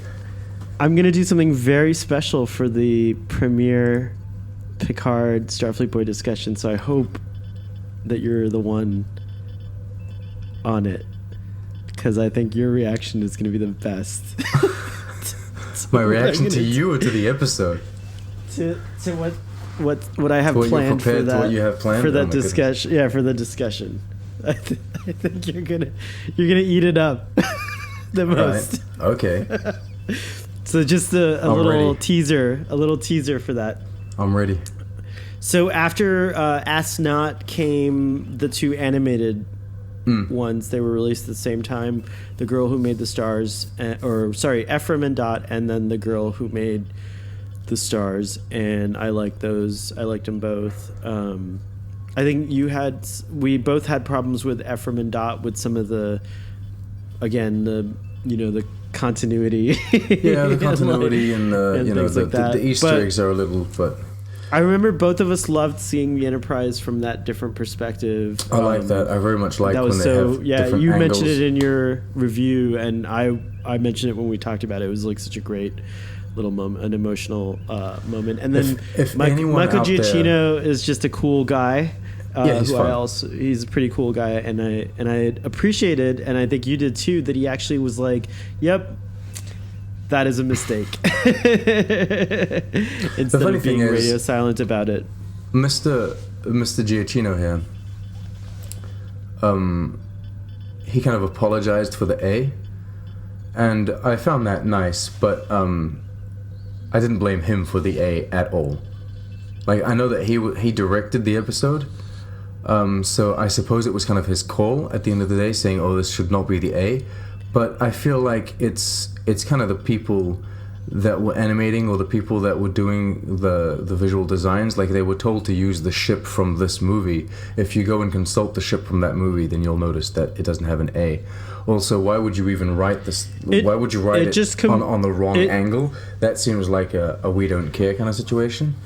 I'm going to do something very special for the premiere Picard Starfleet Boy discussion, so I hope that you're the one on it, because I think your reaction is going to be the best. My reaction to you or to the episode? To what I have planned for that. What you have planned for that discussion. Yeah, for the discussion. I think you're gonna eat it up the most. Right. Okay. So just a little teaser, for that. I'm ready. So after Ask Not came the two animated ones. They were released at the same time. The Girl Who Made the Stars, Ephraim and Dot, and then The Girl Who Made the Stars. And I liked those. I liked them both. I think we both had problems with Ephraim and Dot with some of the continuity. Yeah, the continuity and the Easter eggs are a little, but I remember both of us loved seeing the Enterprise from that different perspective. I like that. I very much like that was when they have different you angles. mentioned it in your review, and I mentioned it when we talked about it. It was like such a great little moment, an emotional moment. And then Michael Giacchino is just a cool guy. He's fun. He's a pretty cool guy, and I appreciated, and I think you did too, that he actually was like, "Yep, that is a mistake," instead of being radio silent about it. Mr. Giacchino here, he kind of apologized for the A, and I found that nice, but I didn't blame him for the A at all. Like, I know that he directed the episode. So I suppose it was kind of his call at the end of the day, saying, "Oh, this should not be the A." But I feel like it's kind of the people that were animating or the people that were doing the visual designs. Like, they were told to use the ship from this movie. If you go and consult the ship from that movie, then you'll notice that it doesn't have an A. Also, why would you even write this? Why would you write it on the wrong angle? That seems like a we don't care kind of situation.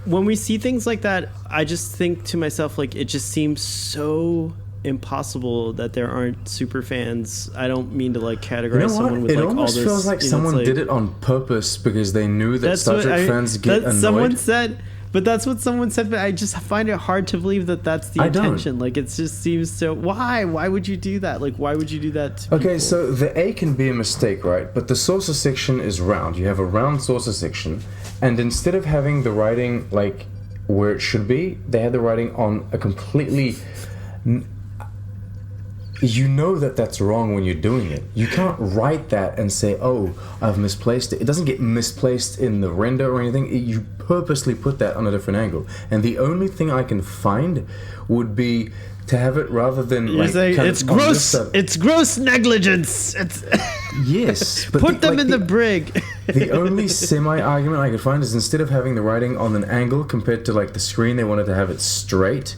When we see things like that, I just think to myself, like, it just seems so impossible that there aren't super fans. I don't mean to like categorize someone with like all this. It almost feels like someone did it on purpose because they knew that Star Trek fans get annoyed. But that's what someone said. But I just find it hard to believe that that's the intention. Like, it just seems so. Why? Why would you do that? Like, why would you do that to Okay, people? so the A can be a mistake, right? But the saucer section is round. You have a round saucer section, and instead of having the writing like where it should be, they had the writing on a completely. You know that that's wrong when you're doing it. You can't write that and say, "Oh, I've misplaced it." It doesn't get misplaced in the render or anything. You purposely put that on a different angle. And the only thing I can find would be to have it rather than You're saying it's gross. It's gross negligence. It's yes. But put them in the brig. The only semi-argument I could find is instead of having the writing on an angle compared to like the screen, they wanted to have it straight.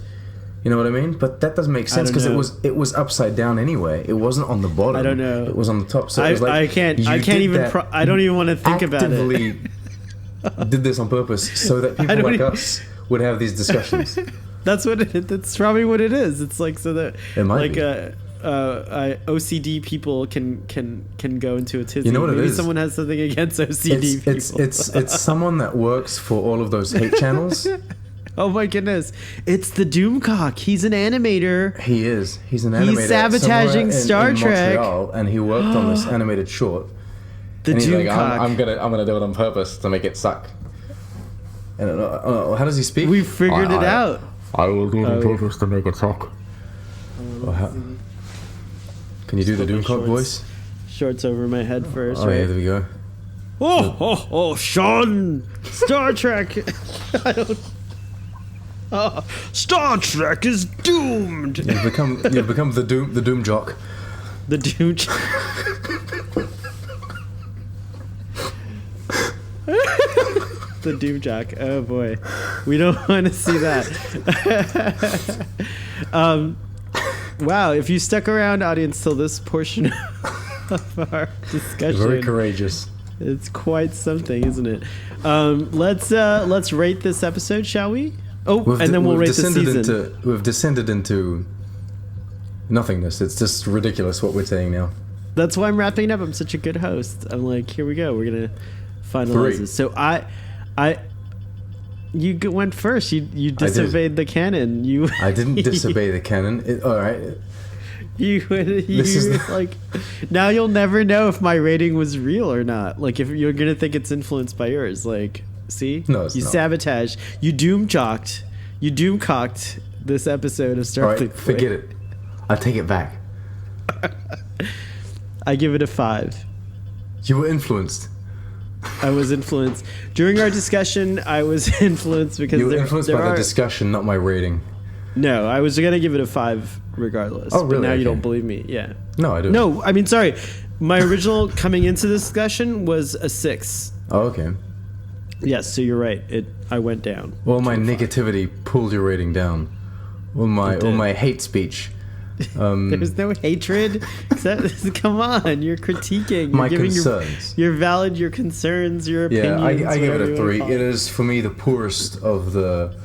You know what I mean? But that doesn't make sense because it was upside down anyway. It wasn't on the bottom. I don't know. It was on the top. So it was like I can't even. I don't even want to think about it. Actively did this on purpose so that people like us would have these discussions. That's probably what it is. It's like so that it might like OCD people can go into a tizzy. You know what it Maybe is? someone has something against OCD people. It's someone that works for all of those hate channels. Oh my goodness! It's the Doomcock. He's an animator. He is. He's an animator. He's sabotaging Star Trek. Montreal, and he worked on this animated short. The Doomcock. Like, I'm gonna do it on purpose to make it suck. And how does he speak? We figured it out. I will do it on purpose to make it suck. Can you do the Doomcock voice? Shorts over my head first. Oh right? yeah, there we go. Oh, Sean! Star Trek! I don't... Star Trek is doomed! You've become the Doom jock. The Doom jock. The Doom jock. Oh boy. We don't want to see that. Wow, if you stuck around, audience, till this portion of our discussion. Very courageous. It's quite something, isn't it? Let's rate this episode, shall we? Oh, and then we'll rate the season. We've descended into nothingness. It's just ridiculous what we're saying now. That's why I'm wrapping it up. I'm such a good host. I'm like, here we go. We're gonna finalize this. So you went first. You disobeyed the canon. I didn't disobey the canon. All right. You like now you'll never know if my rating was real or not. Like if you're gonna think it's influenced by yours. Like, see, no, it's you not. sabotaged. You doomcocked this episode of Starfleet. All right, forget it. I take it back. I give it a 5. You were influenced. I was influenced during our discussion. I was influenced because you were influenced by the discussion, not my rating. No, I was gonna give it a 5 regardless. Oh, really? But now you Okay. don't believe me. Yeah. No, I do. No, I mean, sorry. My original coming into this discussion was a 6. Oh, okay. Yes, so you're right. I went down. Well, my negativity pulled your rating down. Well, my hate speech. There's no hatred. Come on, you're critiquing. You're my giving concerns. You're valid. Your concerns. Your opinions. Yeah, I give it a 3. It It is for me the poorest of the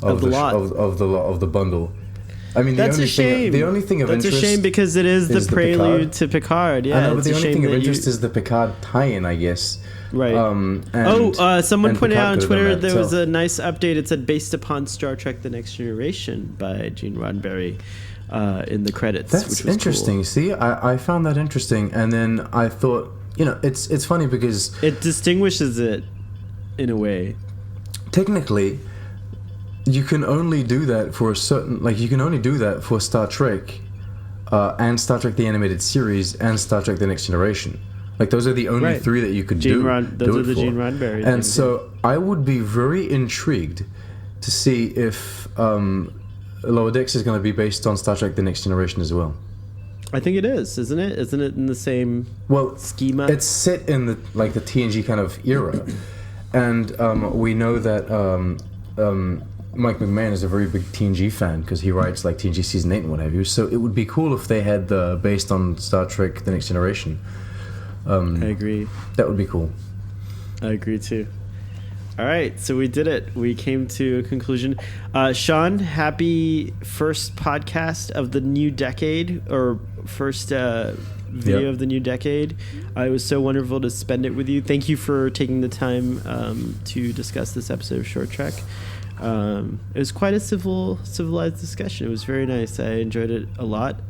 lot. of the bundle. I mean, That's a shame. The only thing of That's interest. a shame because it is the prelude to Picard. Yeah, I know, but it's the a only shame thing of that interest is the Picard tie-in, I guess. Right. Someone pointed out on Twitter there was a nice update. It said based upon Star Trek: The Next Generation by Gene Roddenberry in the credits. That's which was interesting. Cool. See, I found that interesting, and then I thought, it's funny because it distinguishes it in a way. Technically, you can only do that for you can only do that for Star Trek, and Star Trek the Animated Series and Star Trek: The Next Generation. Like those are the only 3 that you could do. Those are the Gene Roddenberry. And so I would be very intrigued to see if Lower Decks is going to be based on Star Trek: The Next Generation as well. I think it is, isn't it? Isn't it in the same schema? It's set in the TNG kind of era, and we know that Mike McMahon is a very big TNG fan because he writes like TNG season 8 and what have you. So it would be cool if they had based on Star Trek: The Next Generation. I agree. That would be cool. I agree too. All right, so we did it. We came to a conclusion. Sean, happy first podcast of the new decade, or first video of the new decade. It was so wonderful to spend it with you. Thank you for taking the time to discuss this episode of Short Trek. It was quite a civilized discussion. It was very nice. I enjoyed it a lot.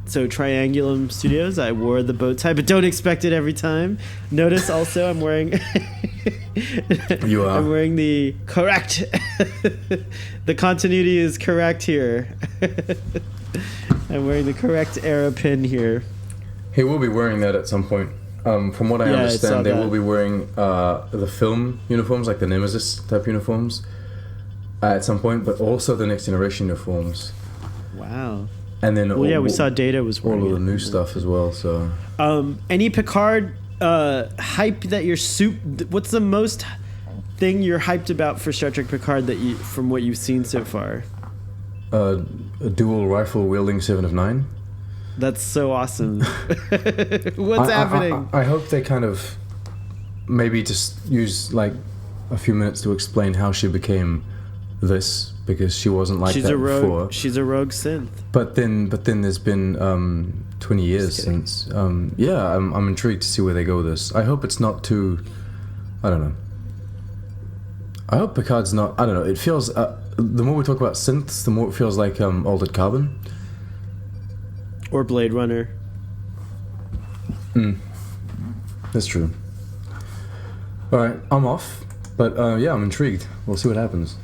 So Triangulum Studios, I wore the bow tie, but don't expect it every time. Notice also I'm wearing You are. I'm wearing the correct the continuity is correct here. I'm wearing the correct era pin here. He will be wearing that at some point. From what I understand, they will be wearing the film uniforms, like the Nemesis type uniforms, at some point, but also the Next Generation uniforms. Wow. And then we saw Data was wearing all of the new stuff as well. So, any Picard hype that you're what's the most thing you're hyped about for Star Trek Picard that you, from what you've seen so far? A dual rifle wielding 7 of 9. That's so awesome. What's happening? I hope they kind of maybe just use like a few minutes to explain how she became this, because she wasn't like that before. She's a rogue synth. But then there's been 20 years since. I'm intrigued to see where they go with this. I hope it's not too, I don't know. I hope Picard's not, I don't know. It feels, the more we talk about synths, the more it feels like Altered Carbon. Or Blade Runner. That's true. Alright, I'm off. But I'm intrigued. We'll see what happens.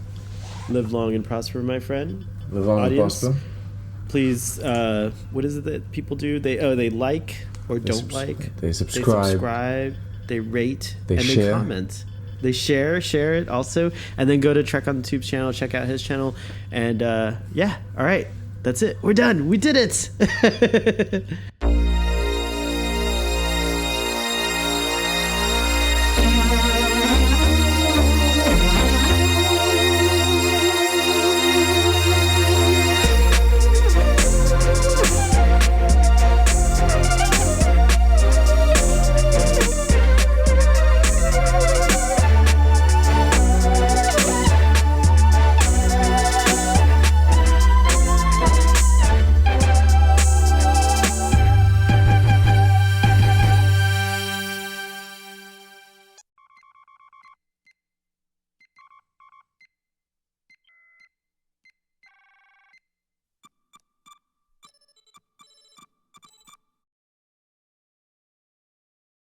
Live long and prosper, my friend. Live long and prosper. Please, what is it that people do? They like or don't like. They subscribe. They rate. They and share. They comment. They share it also. And then go to Trek on the Tube's channel, check out his channel. And all right. That's it. We're done. We did it.